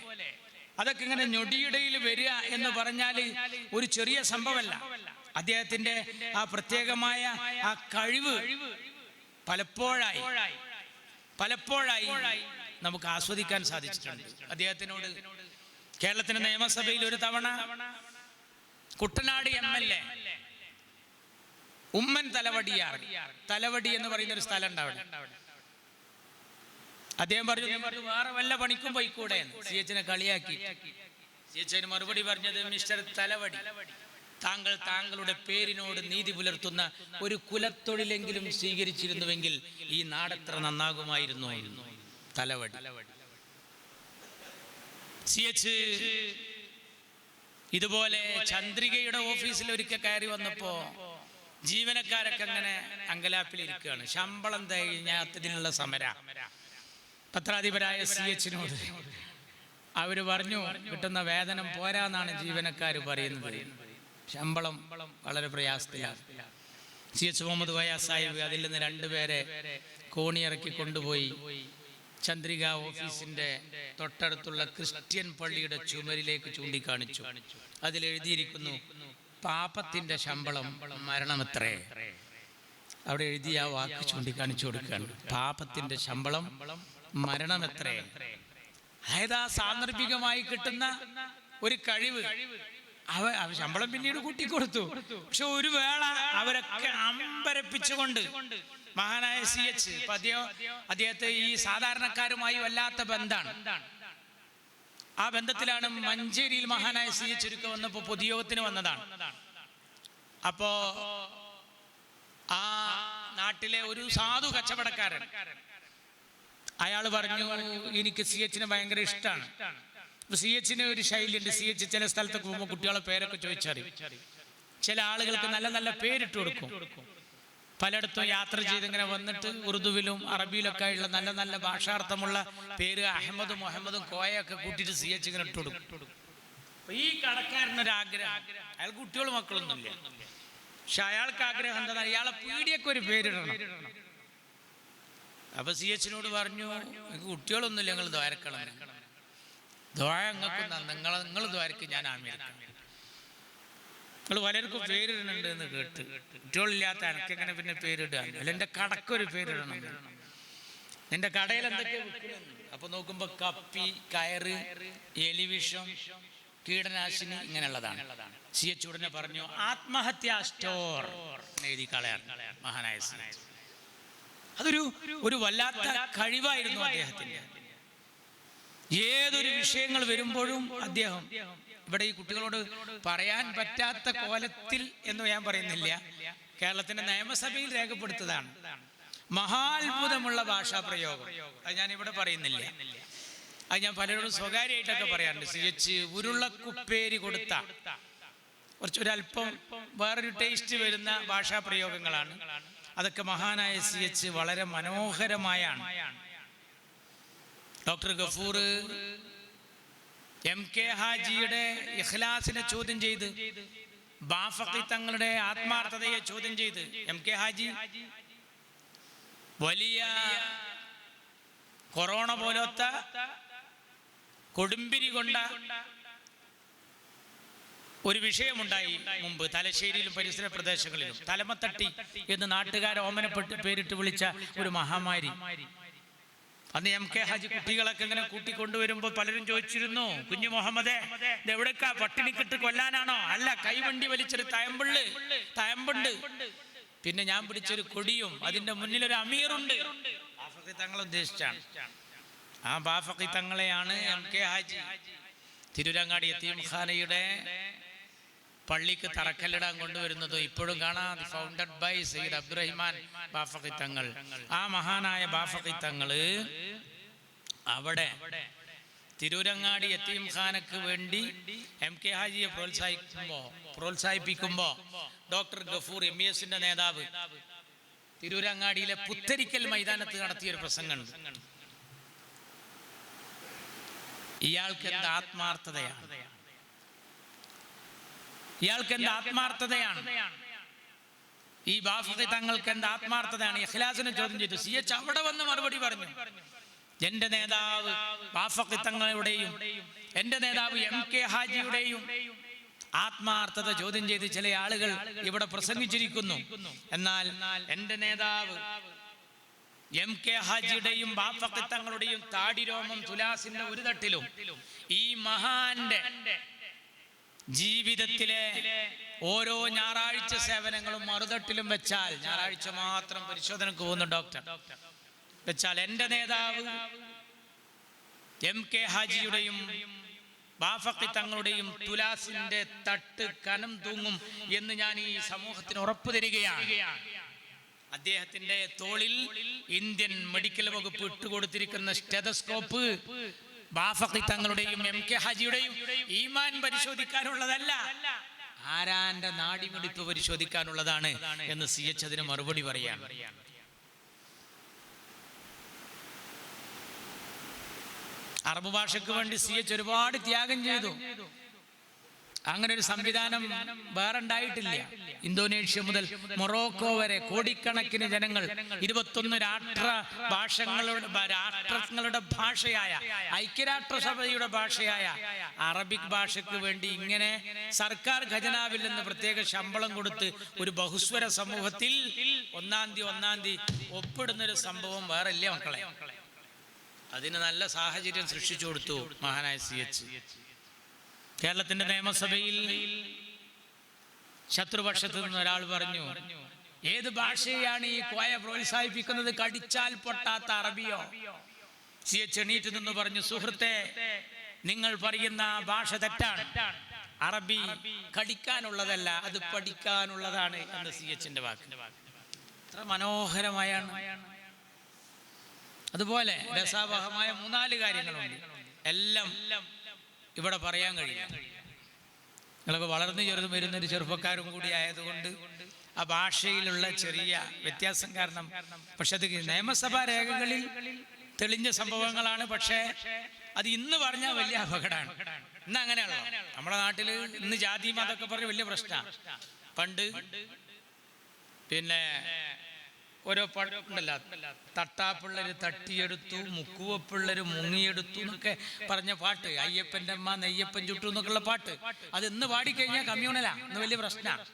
അതൊക്കെ ഇങ്ങനെ ഞൊടിയിടയിൽ വരിക എന്ന് പറഞ്ഞാൽ ഒരു ചെറിയ സംഭവമല്ല. അദ്ദേഹത്തിന്റെ ആ പ്രത്യേകമായ ആ കഴിവ് പലപ്പോഴായി നമുക്ക് ആസ്വദിക്കാൻ സാധിച്ചിട്ടുണ്ട്. അദ്ദേഹത്തിനോട് കേരളത്തിന്റെ നിയമസഭയിൽ ഒരു തവണ കുട്ടനാട് MLA ഉമ്മൻ തലവടി എന്ന് പറയുന്ന ഒരു സ്ഥലം ഉണ്ട് അവിടെ. അദ്ദേഹം പറഞ്ഞു, വേറെ വല്ല പണിക്കും പോയിക്കൂടെ എന്ന്. CHനെ കളിയാക്കി. CHന് മറുപടി പറഞ്ഞത്, മിസ്റ്റർ തലവടി, താങ്കളുടെ പേരിനോട് നീതി പുലർത്തുന്ന ഒരു കുലത്തൊഴിലെങ്കിലും സ്വീകരിച്ചിരുന്നുവെങ്കിൽ ഈ നാടെത്ര നന്നാകുമായിരുന്നു. തലവടി. CH ഇതുപോലെ ചന്ദ്രികയുടെ ഓഫീസിൽ ഒരിക്കൽ കയറി വന്നപ്പോ ജീവനക്കാരൊക്കെ അങ്ങനെ അങ്കലാപ്പിലിരിക്കുകയാണ്. ശമ്പളം തികഞ്ഞതിനുള്ള സമര. പത്രാധിപരായ CHനോട് അവര് പറഞ്ഞു, കിട്ടുന്ന വേതനം പോരാന്നാണ് ജീവനക്കാർ പറയുന്നത്, ശമ്പളം വളരെ പ്രയാസത്തിലാണ്. CH മുഹമ്മദ് കോയ സാഹിബ് അതിൽ നിന്ന് 2 പേരെ കോണിയിറക്കി കൊണ്ടുപോയി ചന്ദ്രിക ഓഫീസിന്റെ തൊട്ടടുത്തുള്ള ക്രിസ്ത്യൻ പള്ളിയുടെ ചുമരിലേക്ക് ചൂണ്ടിക്കാണിച്ചു. അതിലെഴുതിയിരിക്കുന്നു, പാപത്തിന്റെ ശമ്പളം മരണമെത്രേ. അവിടെ എഴുതിയ ആ വാക്ക് ചൂണ്ടിക്കാണിച്ചു കൊടുക്കുകയാണ്. പാപത്തിന്റെ ശമ്പളം മരണമെത്രേ. അതായത് ആ സാന്ദർഭികമായി കിട്ടുന്ന ഒരു കഴിവ്. ശമ്പളം പിന്നീട് കൂട്ടിക്കൊടുത്തു. പക്ഷെ ഒരു വേള അവരൊക്കെ അമ്പരപ്പിച്ചുകൊണ്ട് മഹാനായ CH അദ്ദേഹത്തെ ഈ സാധാരണക്കാരുമായി വല്ലാത്ത ബന്ധമാണ്. ആ ബന്ധത്തിലാണ് മഞ്ചേരിയിൽ മഹാനായ CH ഒരുക്കം വന്നപ്പോൾ പൊതുയോഗത്തിന് വന്നതാണ്. അപ്പോ ആ നാട്ടിലെ ഒരു സാധു കച്ചവടക്കാരൻ അയാൾ പറഞ്ഞു, എനിക്ക് CHനെ ഭയങ്കര ഇഷ്ടമാണ്. CHന് ഒരു ശൈലിയുണ്ട്. CH ചില സ്ഥലത്തൊക്കെ പോകുമ്പോൾ കുട്ടികളെ പേരൊക്കെ ചോദിച്ചറിയും. ചില ആളുകൾക്ക് നല്ല നല്ല പേരിട്ട് കൊടുക്കും. പലയിടത്തും യാത്ര ചെയ്തിങ്ങനെ വന്നിട്ട് ഉറുദുവിലും അറബിയിലൊക്കെ ആയിട്ടുള്ള നല്ല നല്ല ഭാഷാർത്ഥമുള്ള പേര് അഹമ്മദും മുഹമ്മദും കോയൊക്കെ കൂട്ടിയിട്ട് CH ഇങ്ങനെ ഇട്ട് കൊടുക്കും. ഈ കടക്കാരനൊരാഗ്രഹം, അയാൾ കുട്ടികളും മക്കളൊന്നുമില്ല, പക്ഷെ അയാൾക്ക് ആഗ്രഹം എന്താ, ഇയാളെ പീടിയൊക്കെ ഒരു പേരിടണം. അപ്പൊ സി എച്ചിനോട് പറഞ്ഞു, നിങ്ങൾക്ക് കുട്ടികളൊന്നുമില്ല, നിങ്ങൾ ദ്വാരക്കണം, നിങ്ങൾ ദ്വാരക്ക് ഞാൻ ആമീർക്കാം, നിങ്ങൾ പലർക്കും പേരിടുന്നുണ്ട് എന്ന് കേട്ട്, കുട്ടികളില്ലാത്ത എനിക്കെങ്ങനെ പിന്നെ പേരിടുക, അല്ല എൻ്റെ കടക്കൊരു പേരിടണം, എൻ്റെ കടയിൽ എന്തൊക്കെ. അപ്പൊ നോക്കുമ്പോ കപ്പി, കയറ്, എലിവിഷം, കീടനാശിനി ഇങ്ങനെയുള്ളതാണ്. സി എച്ച് ഉടനെ പറഞ്ഞു, ആത്മഹത്യാ സ്റ്റോർ എഴുതി കളയാൻ മഹാനായ സി എച്ച്. അതൊരു വല്ലാത്ത കഴിവായിരുന്നു അദ്ദേഹത്തിന്. ഏതൊരു വിഷയങ്ങൾ വരുമ്പോഴും അദ്ദേഹം, ഇവിടെ ഈ കുട്ടികളോട് പറയാൻ പറ്റാത്ത കോലത്തിൽ എന്ന് ഞാൻ പറയുന്നില്ല, കേരളത്തിന്റെ നിയമസഭയിൽ രേഖപ്പെടുത്തതാണ് മഹാത്ഭുതമുള്ള ഭാഷാ പ്രയോഗം. അത് ഞാൻ ഇവിടെ പറയുന്നില്ല, അത് ഞാൻ പലരോടും സ്വകാര്യമായിട്ടൊക്കെ പറയാറുണ്ട്. സി എച്ച് ഉരുളക്കുപ്പേരി കൊടുത്ത കുറച്ചൊരല്പം വേറൊരു ടേസ്റ്റ് വരുന്ന ഭാഷാ പ്രയോഗങ്ങളാണ്. അതൊക്കെ മഹാനായ സി എച്ച് വളരെ മനോഹരമായാണ്. ഡോക്ടർ ഗഫൂർ എം കെ ഹാജിയുടെ ഇഖ്ലാസിനെ ചോദ്യം ചെയ്ത്, ബാഫഖി തങ്ങളുടെ ആത്മാർത്ഥതയെ ചോദ്യം ചെയ്ത്, എം കെ ഹാജി വലിയ കൊറോണ പോലത്തെ കൊടുമ്പിരി കൊണ്ട ഒരു വിഷയമുണ്ടായി മുമ്പ് തലശ്ശേരിയിലും പരിസര പ്രദേശങ്ങളിലും. തലമത്തട്ടി എന്ന് നാട്ടുകാരെ ഓമനപ്പെട്ട് പേരിട്ട് വിളിച്ച ഒരു മഹാമാരി. അന്ന് എം കെ ഹാജി കുട്ടികളൊക്കെ ഇങ്ങനെ കൂട്ടിക്കൊണ്ടുവരുമ്പോൾ പലരും ചോദിച്ചിരുന്നു, കുഞ്ഞു മുഹമ്മദേ, ഇത് എവിടേക്കാ, പട്ടിണിക്കിട്ട് കൊല്ലാനാണോ? അല്ല, കൈവണ്ടി വലിച്ചൊരു തയമ്പുണ്ട്, പിന്നെ ഞാൻ പിടിച്ചൊരു കൊടിയും അതിന്റെ മുന്നിലൊരു അമീറുണ്ട്. ബാഫഖി തങ്ങളെ ഉദ്ദേശിച്ചാണ്. ആ ബാഫഖി തങ്ങളെയാണ് എം കെ ഹാജി തിരൂരങ്ങാടി യതീംഖാനയുടെ പള്ളിക്ക് തറക്കല്ലിടാൻ കൊണ്ടുവരുന്നത്. ഇപ്പോഴും കാണാം, ഫൗണ്ടഡ് ബൈ സയ്യിദ് അബ്ദുറഹിമാൻ ബാഫഖി തങ്ങൾ. ആ മഹാനായ ബാഫഖി തങ്ങള് അവിടെ തിരൂരങ്ങാടി യതീംഖാനക്ക് വേണ്ടി എം കെ ഹാജിയെ പ്രോത്സാഹിപ്പിക്കുമ്പോ ഡോക്ടർ ഗഫൂർ MESന്റെ നേതാവ് തിരൂരങ്ങാടിയിലെ പുത്തരിക്കൽ മൈതാനത്ത് നടത്തിയൊരു പ്രസംഗമുണ്ട്. ഇയാൾക്ക് എന്ത് ആത്മാർത്ഥതയാണ്, ഈ ബാഫഖി തങ്ങൾക്ക് എന്ത് ആത്മാർത്ഥതയാണ്. ഇഖ്ലാസിനെ ചോദ്യം ചെയ്തു. സി എച്ച് അവിടെ വന്ന് മറുപടി പറഞ്ഞു, എന്റെ നേതാവ് ബാഫഖി തങ്ങളുടെയും എന്റെ നേതാവ് എം കെ ഹാജിയുടെയും ആത്മാർത്ഥത ചോദ്യം ചെയ്ത് ചില ആളുകൾ ഇവിടെ പ്രസംഗിച്ചിരിക്കുന്നു. എന്നാൽ എന്റെ നേതാവ് എം കെ ഹാജിയുടെയും ബാഫഖി തങ്ങളുടെയും താടിരോമം തുലാസിന്റെ ഒരു തട്ടിലും ഈ മഹാന്റെ ജീവിതത്തിലെ ഓരോ ഞായറാഴ്ച സേവനങ്ങളും മറുതട്ടിലും വെച്ചാൽ, ഞായറാഴ്ച മാത്രം പരിശോധനക്ക് പോകുന്ന ഡോക്ടർ വെച്ചാൽ, എന്റെ നേതാവ് എം കെ ഹാജിയുടെയും ബാഫഖി തങ്ങളുടെയും തുലാസിന്റെ തട്ട് കനം തൂങ്ങും എന്ന് ഞാൻ ഈ സമൂഹത്തിന് ഉറപ്പു തരികയാണ്. അദ്ദേഹത്തിന്റെ തോളിൽ ഇന്ത്യൻ മെഡിക്കൽ വകുപ്പ് ഇട്ടുകൊടുത്തിരിക്കുന്ന സ്റ്റെതസ്കോപ്പ് ബാഫഖി തങ്ങളുടെയും എം കെ ഹാജിയുടെയും ഈമാൻ പരിശോധിക്കാനുള്ളതല്ല, ആരാന്റെ നാടിമിടിപ്പ് പരിശോധിക്കാനുള്ളതാണ് എന്ന് സി എച്ച് അതിന് മറുപടി പറയാൻ. അറബ് ഭാഷയ്ക്ക് വേണ്ടി സി എച്ച് ഒരുപാട് ത്യാഗം ചെയ്തു. അങ്ങനെ ഒരു സംവിധാനം വേറെ ഉണ്ടായിട്ടില്ല. ഇന്തോനേഷ്യ മുതൽ മൊറോക്കോ വരെ കോടിക്കണക്കിന് ജനങ്ങൾ 21 രാഷ്ട്രങ്ങളുടെ ഭാഷയായ, ഐക്യരാഷ്ട്രസഭയുടെ ഭാഷയായ അറബിക് ഭാഷയ്ക്ക് വേണ്ടി ഇങ്ങനെ സർക്കാർ ഖജനാവിൽ നിന്ന് പ്രത്യേക ശമ്പളം കൊടുത്ത് ഒരു ബഹുസ്വര സമൂഹത്തിൽ ഒന്നാം തീയതി ഒപ്പിടുന്നൊരു സംഭവം വേറെ ഇല്ല മക്കളെ. അതിന് നല്ല സാഹചര്യം സൃഷ്ടിച്ചു കൊടുത്തു മഹാനായ സി എച്ച്. കേരളത്തിന്റെ നിയമസഭയിൽ ശത്രുപക്ഷത്തു നിന്ന് ഒരാൾ പറഞ്ഞു, ഏത് ഭാഷയാണ് ഈ കോയ പ്രോത്സാഹിപ്പിക്കുന്നത്, കടിച്ചാൽ പൊട്ടാത്ത അറബിയോ? സി എച്ച് എണീറ്റ് നിന്ന് പറഞ്ഞു, സുഹൃത്തെ, നിങ്ങൾ പറയുന്ന ഭാഷ തെറ്റാണ്. അറബി കടിക്കാനുള്ളതല്ല, അത് പഠിക്കാനുള്ളതാണ് എന്ന് സി എച്ചിന്റെ വാക്ക്. എത്ര മനോഹരമായാണ്. അതുപോലെ രസാവഹമായ 3-4 കാര്യങ്ങളുണ്ട്. എല്ലാം ഇവിടെ പറയാൻ കഴിയും. നിങ്ങളൊക്കെ വളർന്നു ചേർന്ന് വരുന്നൊരു ചെറുപ്പക്കാരും കൂടി ആയതുകൊണ്ട് ആ ഭാഷയിലുള്ള ചെറിയ വ്യത്യാസം കാരണം, പക്ഷെ അത് നിയമസഭാ രേഖകളിൽ തെളിഞ്ഞ സംഭവങ്ങളാണ്. പക്ഷേ അത് ഇന്ന് പറഞ്ഞാൽ വലിയ അപകടമാണ്. ഇന്ന് അങ്ങനെയാണല്ലോ നമ്മുടെ നാട്ടിൽ. ഇന്ന് ജാതി മതമൊക്കെ പറഞ്ഞ് വലിയ പ്രശ്നമാണ്. പണ്ട് പിന്നെ ഓരോ പാട്ടുണ്ടല്ലോ, തട്ടാപ്പിള്ളര് തട്ടിയെടുത്തു, മുക്കുവപ്പിള്ളര് മുങ്ങിയെടുത്തു എന്നൊക്കെ പറഞ്ഞ പാട്ട്, അയ്യപ്പൻ്റെ അമ്മ നെയ്യപ്പൻ ചുട്ടു എന്നൊക്കെയുള്ള പാട്ട്. അത് ഇന്ന് പാടിക്കഴിഞ്ഞാൽ കമ്മ്യൂണലാ, ഇന്ന് വലിയ പ്രശ്നമാണ്.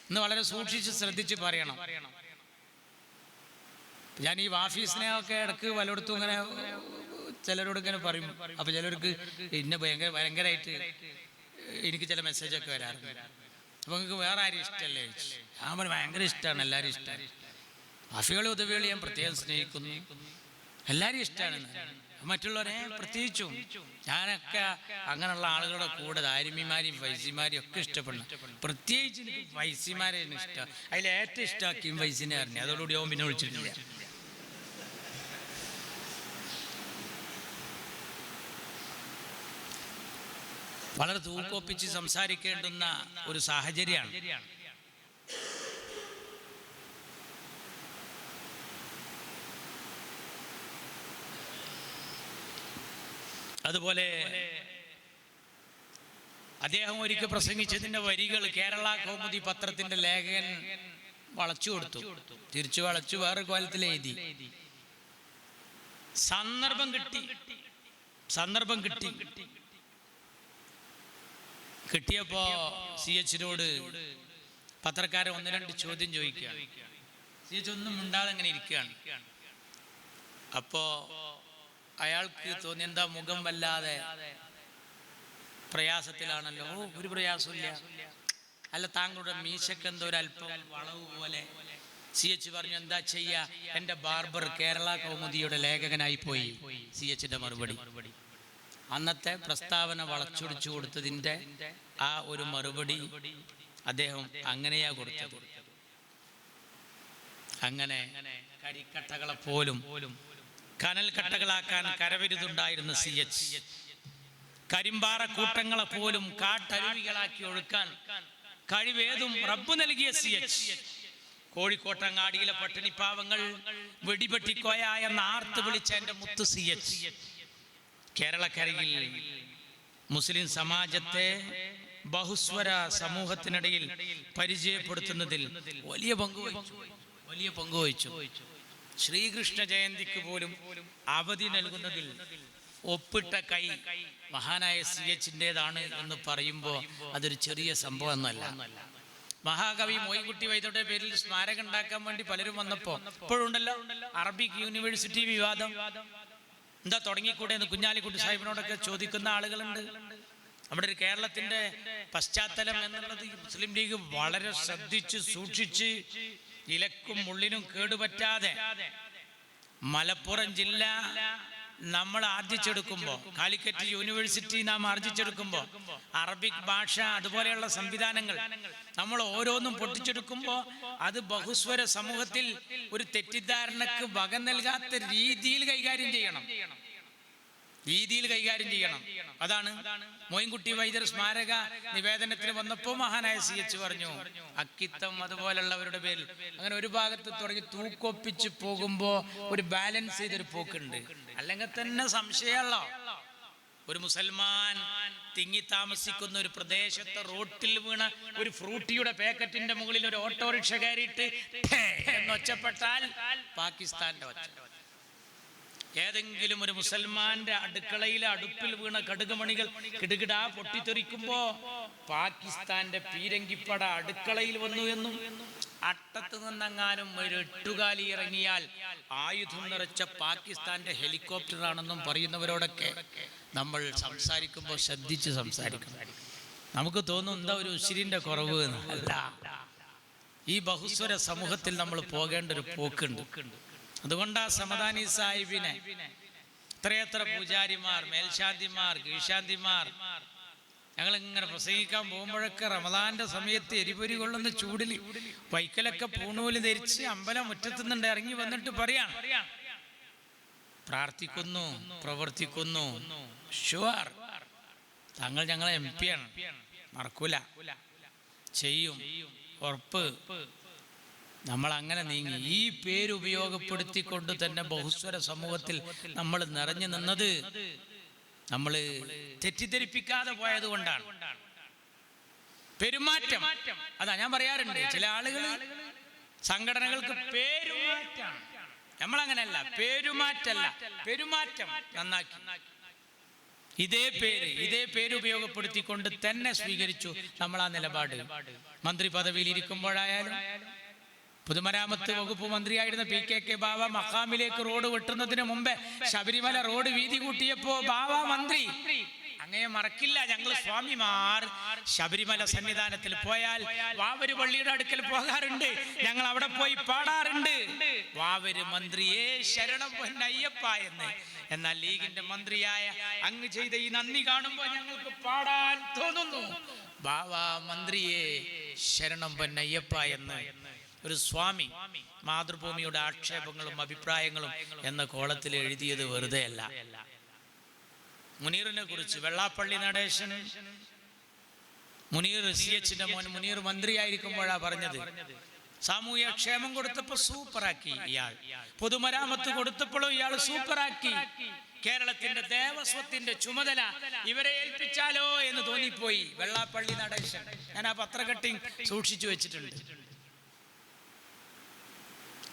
ഇന്ന് വളരെ സൂക്ഷിച്ച് ശ്രദ്ധിച്ച് പറയണം. ഞാൻ ഈ വാഫീസിനെയൊക്കെ ഇടക്ക് പലയിടത്തും ഇങ്ങനെ ചിലരോട് ഇങ്ങനെ പറയും. അപ്പോൾ ചിലർക്ക് ഇന്നെ ഭയങ്കരമായിട്ട് എനിക്ക് ചില മെസ്സേജൊക്കെ വരാറുണ്ട്. അപ്പോൾ നിങ്ങൾക്ക് വേറെ ആരും ഇഷ്ടമല്ലേ? ഞാൻ ഭയങ്കര ഇഷ്ടമാണ്, എല്ലാവരും ഇഷ്ടമാണ്. വാഫികളെ ഉദവികളെ ഞാൻ പ്രത്യേകം സ്നേഹിക്കുന്നു, എല്ലാവരും ഇഷ്ടമാണ്. മറ്റുള്ളവരെ പ്രത്യേകിച്ചും ഞാനൊക്കെ അങ്ങനെയുള്ള ആളുകളുടെ കൂടെ ദാരിമിമാരെയും ഫൈസിമാരെയും ഒക്കെ ഇഷ്ടപ്പെടുന്നു. പ്രത്യേകിച്ച് എനിക്ക് ഫൈസിമാരെ ഇഷ്ടം. അതിലേറ്റവും ഇഷ്ടമാക്കിയും ഫൈസിനെ അറിഞ്ഞു. അതോടുകൂടി ഓൻ പിന്നെ വിളിച്ചിട്ടില്ല. വളരെ തൂക്കൊപ്പിച്ച് സംസാരിക്കേണ്ടുന്ന ഒരു സാഹചര്യമാണ്. അതുപോലെ അദ്ദേഹം ഒരിക്കൽ പ്രസംഗിച്ചതിൻ്റെ വരികൾ കേരള കൗമുദി പത്രത്തിൻ്റെ ലേഖകൻ വളച്ചു കൊടുത്തു, തിരിച്ചു വളച്ചു വേറെ കോലത്തിൽ എഴുതി. സന്ദർഭം കിട്ടിയപ്പോ CH-നോട് പത്രക്കാരൻ 1-2 ചോദ്യം ചോദിക്കുകയാണ്. CH ഒന്നും മിണ്ടാതെ അങ്ങനെ ഇരിക്കുകയാണ്. അപ്പോ അയാൾക്ക് തോന്നി, എന്താ മുഖം വല്ലാതെ പ്രയാസത്തിലാണല്ലോ. ഒരു പ്രയാസമില്ല. അല്ല, താങ്കളുടെ മീശക്ക് എന്തോ ഒരു അല്പം വളവ് പോലെ. CH പറഞ്ഞു, എന്താ ചെയ്യാ, എൻ്റെ ബാർബർ കേരള കൗമുദിയുടെ ലേഖകനായി പോയി. CH-ന്റെ മറുപടി, അന്നത്തെ പ്രസ്താവന വളച്ചൊടിച്ചു കൊടുത്തതിൻ്റെ ആ ഒരു മറുപടി അദ്ദേഹം അങ്ങനെയാ കൊടുത്തത്. അങ്ങനെ കരിക്കട്ടകളെ പോലും കനൽ കട്ടകളാക്കാൻ കരവിരുതുണ്ടായിരുന്ന CH, കരിമ്പാറ കൂട്ടങ്ങളെ പോലും കാട്ടരുവികളാക്കി ഒഴുക്കാൻ കഴിവേതും റബ്ബ് നൽകിയ CH, കോഴിക്കോട്ടങ്ങാടിയിലെ പട്ടിണിപ്പാവങ്ങൾ വെടിപെട്ടിക്കോയ എന്ന ആർത്ത് വിളിച്ച എൻ്റെ മുത്ത് CH, കേരളക്കരയിൽ മുസ്ലിം സമാജത്തെ ബഹുസ്വര സമൂഹത്തിനിടയിൽ പരിചയപ്പെടുത്തുന്നതിൽ വലിയ പങ്കുവഹിച്ചു. ശ്രീകൃഷ്ണ ജയന്തിക്ക് പോലും അവധി നൽകുന്നതിൽ ഒപ്പിട്ട കൈ മഹാനായ CH-ൻ്റെതാണ് എന്ന് പറയുമ്പോൾ അതൊരു ചെറിയ സംഭവം ഒന്നല്ല. മഹാകവി മോയിൻകുട്ടി വൈദ്യരുടെ പേരിൽ സ്മാരകം ഉണ്ടാക്കാൻ വേണ്ടി പലരും വന്നപ്പോൾ ഇപ്പോഴുണ്ടല്ലോ അറബിക് യൂണിവേഴ്സിറ്റി വിവാദം. എന്താ തുടങ്ങിക്കൂടെ എന്ന് കുഞ്ഞാലിക്കുട്ടി സാഹിബിനോടൊക്കെ ചോദിക്കുന്ന ആളുകളുണ്ട്. നമ്മുടെ ഒരു കേരളത്തിൻ്റെ പശ്ചാത്തലം എന്നുള്ളത് മുസ്ലിം ലീഗ് വളരെ ശ്രദ്ധിച്ച് സൂക്ഷിച്ച് ഇലക്കും മുള്ളിനും കേടുപറ്റാതെ മലപ്പുറം ജില്ല നമ്മൾ ആർജിച്ചെടുക്കുമ്പോൾ, കാലിക്കറ്റ് യൂണിവേഴ്സിറ്റി നാം ആർജിച്ചെടുക്കുമ്പോൾ, അറബിക് ഭാഷ അതുപോലെയുള്ള സംവിധാനങ്ങൾ നമ്മൾ ഓരോന്നും പൊട്ടിച്ചെടുക്കുമ്പോൾ അത് ബഹുസ്വര സമൂഹത്തിൽ ഒരു തെറ്റിദ്ധാരണക്ക് വക നൽകാത്ത രീതിയിൽ കൈകാര്യം ചെയ്യണം. അതാണ് മോയിൻകുട്ടി വൈദ്യർ സ്മാരക നിവേദനത്തിന് വന്നപ്പോൾ മഹാനായ CH പറഞ്ഞു, അക്കിത്തം അതുപോലുള്ളവരുടെ പേരിൽ അങ്ങനെ ഒരു ഭാഗത്ത് തുടങ്ങി തൂക്കൊപ്പിച്ച് പോകുമ്പോൾ ഒരു ബാലൻസ് ചെയ്തൊരു പോക്കുണ്ട്. അല്ലെങ്കിൽ തന്നെ സംശയമല്ലോ. ഒരു മുസൽമാൻ തിങ്ങി താമസിക്കുന്ന ഒരു പ്രദേശത്തെ റോട്ടിൽ വീണ ഒരു ഫ്രൂട്ടിയുടെ പാക്കറ്റിന്റെ മുകളിൽ ഒരു ഓട്ടോറിക്ഷ കയറിയിട്ട് എന്നൊച്ചപ്പെട്ടാൽ പാകിസ്ഥാന്റെ ഒച്ച. ഏതെങ്കിലും ഒരു മുസൽമാന്റെ അടുക്കളയിലെ അടുപ്പിൽ വീണ കടുകുമണികൾ കിടുകിടാ പൊട്ടിത്തെറിക്കുമ്പോ പാകിസ്ഥാന്റെ പീരങ്കിപ്പട അടുക്കളയിൽ വന്നു എന്നും അട്ടത്ത് നിന്നെങ്ങാനും ഒരു എട്ടുകാലി ഇറങ്ങിയാൽ ആയുധം നിറച്ച പാകിസ്ഥാന്റെ ഹെലികോപ്റ്ററാണെന്നും പറയുന്നവരോടൊക്കെ നമ്മൾ സംസാരിക്കുമ്പോൾ ശ്രദ്ധിച്ച് സംസാരിക്കണം. നമുക്ക് തോന്നും എന്താ ഒരു ഉശിരിന്റെ കുറവ് എന്ന്. അല്ല, ഈ ബഹുസ്വര സമൂഹത്തിൽ നമ്മൾ പോകേണ്ട ഒരു പോക്കുണ്ട്. അതുകൊണ്ട് ആ സമദാനി സാഹിബിനെ എത്രയെത്ര പൂജാരിമാർ, മേൽശാന്തിമാർ, കീഴ്ശാന്തിമാർ, ഞങ്ങൾ ഇങ്ങനെ പ്രസംഗിക്കാൻ പോകുമ്പോഴൊക്കെ റമദാന്റെ സമയത്ത് എരിപൊരി കൊള്ളുന്ന ചൂടിൽ വൈക്കലൊക്കെ പൂണൂല് ധരിച്ച് അമ്പലം മുറ്റത്തുനിന്നുണ്ട് ഇറങ്ങി വന്നിട്ട് പറയാം, പ്രാർത്ഥിക്കുന്നു, പ്രവർത്തിക്കുന്നു, ഷുവർ താങ്കൾ ഞങ്ങളെ MP ആണ്, മറക്കൂല, ചെയ്യും, ഉറപ്പ്. നമ്മൾ അങ്ങനെ നീങ്ങി ഈ പേര് ഉപയോഗപ്പെടുത്തിക്കൊണ്ട് തന്നെ ബഹുസ്വര സമൂഹത്തിൽ നമ്മൾ നിറഞ്ഞു നിന്നത് നമ്മൾ തെറ്റിദ്ധരിപ്പിക്കാതെ പോയത് കൊണ്ടാണ്. പെരുമാറ്റം, അതാ ഞാൻ പറയാറുണ്ട്, ചില ആളുകൾ സംഘടനകൾക്ക് പേരുമാറ്റാണ്. നമ്മളങ്ങനെയല്ല, പേരുമാറ്റല്ല, പെരുമാറ്റം നന്നാക്കി. ഇതേ പേര് ഉപയോഗപ്പെടുത്തിക്കൊണ്ട് തന്നെ സ്വീകരിച്ചു നമ്മൾ ആ നിലപാട്. മന്ത്രി പദവിയിൽ ഇരിക്കുമ്പോഴായാലും, പൊതുമരാമത്ത് വകുപ്പ് മന്ത്രിയായിരുന്ന PKK ബാവ മഖാമിലേക്ക് റോഡ് വെട്ടുന്നതിന് മുമ്പേ ശബരിമല റോഡ് വീതി കൂട്ടിയപ്പോ ബാവ മന്ത്രി, അങ്ങനെ മറക്കില്ല, ഞങ്ങൾ സ്വാമിമാർ ശബരിമല സന്നിധാനത്തിൽ പോയാൽ വാവര് പള്ളിയുടെ അടുക്കൽ പോകാറുണ്ട്, ഞങ്ങൾ അവിടെ പോയി പാടാറുണ്ട്, വാവര് മന്ത്രിയെ ശരണം പൊന്നയ്യപ്പ എന്ന്. എന്നാൽ ലീഗിന്റെ മന്ത്രിയായ അങ്ങ് ചെയ്ത ഈ നന്ദി കാണുമ്പോൾ ഞങ്ങൾക്ക് പാടാൻ തോന്നുന്നു, ബാവ മന്ത്രിയെ ശരണം പൊന്നയ്യപ്പ എന്ന്. ഒരു സ്വാമി മാതൃഭൂമിയുടെ ആക്ഷേപങ്ങളും അഭിപ്രായങ്ങളും എന്ന കോളത്തിൽ എഴുതിയത് വെറുതെ അല്ല. മുനീറിനെ കുറിച്ച് വെള്ളാപ്പള്ളി നടേശൻ, മുനീർ CHന്റെ മോൻ മുനീർ മന്ത്രിയായിരിക്കുമ്പോഴാ പറഞ്ഞത്, സാമൂഹ്യ ക്ഷേമം കൊടുത്തപ്പോൾ സൂപ്പറാക്കി ഇയാൾ, പൊതുമരാമത്ത് കൊടുത്തപ്പോഴും ഇയാൾ സൂപ്പറാക്കി, കേരളത്തിന്റെ ദേവസ്വത്തിന്റെ ചുമതല ഇവരെ ഏൽപ്പിച്ചാലോ എന്ന് തോന്നിപ്പോയി വെള്ളാപ്പള്ളി നടേശൻ. ഞാൻ ആ പത്രകട്ടിങ് സൂക്ഷിച്ചു വെച്ചിട്ടുണ്ട്.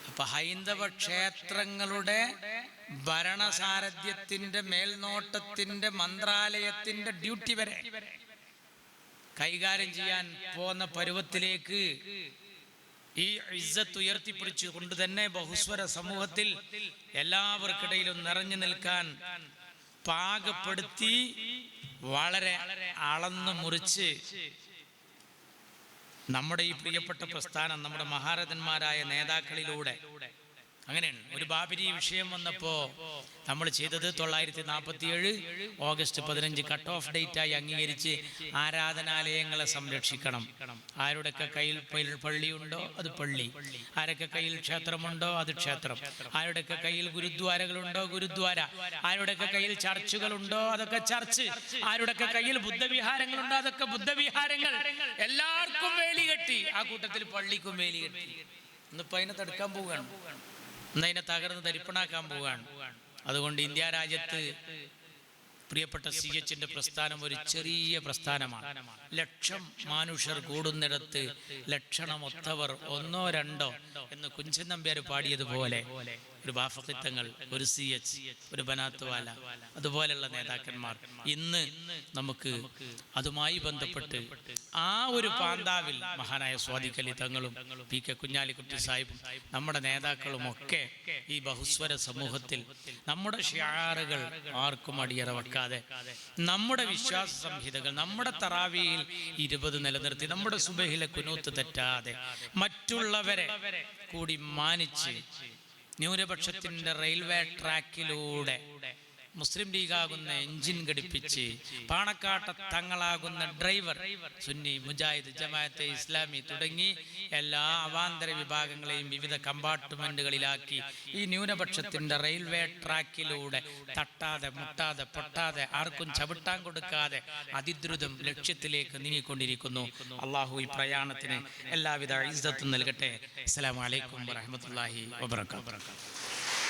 അപ്പൊ ഹൈന്ദവ ക്ഷേത്രങ്ങളുടെ ഭരണസാരഥ്യത്തിന്റെ മേൽനോട്ടത്തിന്റെ മന്ത്രാലയത്തിന്റെ ഡ്യൂട്ടി വരെ കൈകാര്യം ചെയ്യാൻ പോകുന്ന പരുവത്തിലേക്ക് ഈ ഇസ്സത്ത് ഉയർത്തിപ്പിടിച്ചു കൊണ്ട് തന്നെ ബഹുസ്വര സമൂഹത്തിൽ എല്ലാവർക്കിടയിലും നിറഞ്ഞു നിൽക്കാൻ പാകപ്പെടുത്തി വളരെ അളന്നു മുറിച്ച് നമ്മുടെ ഈ പ്രിയപ്പെട്ട പ്രസ്ഥാനം നമ്മുടെ മഹാരഥന്മാരായ നേതാക്കളിലൂടെ അങ്ങനെയാണ്. ഒരു ബാബരി വിഷയം വന്നപ്പോൾ നമ്മൾ ചെയ്തത് 947 ഓഗസ്റ്റ് 15 കട്ട് ഓഫ് ഡേറ്റായി അംഗീകരിച്ച് ആരാധനാലയങ്ങളെ സംരക്ഷിക്കണം. ആരുടെയൊക്കെ കയ്യിൽ പള്ളിയുണ്ടോ അത് പള്ളി, ആരൊക്കെ കയ്യിൽ ക്ഷേത്രമുണ്ടോ അത് ക്ഷേത്രം, ആരുടെയൊക്കെ കയ്യിൽ ഗുരുദ്വാരകളുണ്ടോ ഗുരുദ്വാര, ആരുടെയൊക്കെ കയ്യിൽ ചർച്ചുകളുണ്ടോ അതൊക്കെ ചർച്ച്, ആരുടെയൊക്കെ കയ്യിൽ ബുദ്ധവിഹാരങ്ങളുണ്ടോ അതൊക്കെ ബുദ്ധവിഹാരങ്ങൾ. എല്ലാവർക്കും വേലി കെട്ടി, ആ കൂട്ടത്തിൽ പള്ളിക്കും വേലി കെട്ടി. ഇന്നിപ്പോൾ അതിനെ തടുക്കാൻ പോവുകയാണ്, ഇന്നതിനെ തകർന്ന് തരിപ്പണാക്കാൻ പോവുകയാണ്. അതുകൊണ്ട് ഇന്ത്യ രാജ്യത്ത് പ്രിയപ്പെട്ട CHന്റെ പ്രസ്ഥാനം ഒരു ചെറിയ പ്രസ്ഥാനമാണ്. ലക്ഷം മനുഷ്യർ കൂടുന്നിടത്ത് ലക്ഷണമൊത്തവർ ഒന്നോ രണ്ടോ എന്ന് കുഞ്ചൻ നമ്പ്യാർ പാടിയതുപോലെ ഒരു ബാഫഖിത്തങ്ങൾ, ഒരു CH, ഒരു ബനാത്തുവാല, അതുപോലെയുള്ള നേതാക്കന്മാർ ഇന്ന് നമുക്ക് അതുമായി ബന്ധപ്പെട്ട് ആ ഒരു പാന്താവിൽ മഹാനായ സ്വാദിഖ് അലി തങ്ങളും PK കുഞ്ഞാലിക്കുട്ടി സാഹിബും നമ്മുടെ നേതാക്കളും ഒക്കെ ഈ ബഹുസ്വര സമൂഹത്തിൽ നമ്മുടെ ഷിആറുകൾ ആർക്കും അടിയറ വെക്കാതെ, നമ്മുടെ വിശ്വാസ സംഹിതകൾ, നമ്മുടെ തറാവിയിൽ 20 നിലനിർത്തി, നമ്മുടെ സുബഹിലെ കുനൂത്ത് തെറ്റാതെ, മറ്റുള്ളവരെ കൂടി മാനിച്ച് ന്യൂനപക്ഷത്തിന്റെ റെയിൽവേ ട്രാക്കിലൂടെ മുസ്ലിം ലീഗാകുന്ന എഞ്ചിൻ ഘടിപ്പിച്ച് പാണക്കാട്ട തങ്ങളാകുന്ന ഡ്രൈവർ, സുന്നി, മുജാഹിദ്, ജമാഅത്തെ ഇസ്ലാമി തുടങ്ങി എല്ലാ അവാന്തര വിഭാഗങ്ങളെയും വിവിധ കമ്പാർട്ട്മെന്റുകളിലാക്കി ഈ ന്യൂനപക്ഷത്തിന്റെ റെയിൽവേ ട്രാക്കിലൂടെ തട്ടാതെ മുട്ടാതെ പൊട്ടാതെ ആർക്കും ചവിട്ടാൻ കൊടുക്കാതെ അതിദ്രുതം ലക്ഷ്യത്തിലേക്ക് നീങ്ങിക്കൊണ്ടിരിക്കുന്നു. അള്ളാഹു ഈ പ്രയാണത്തിന് എല്ലാവിധ ഇസ്സത്തും നൽകട്ടെ. അസ്സലാമു അലൈക്കും വറഹ്മത്തുള്ളാഹി വബറകാതുഹു.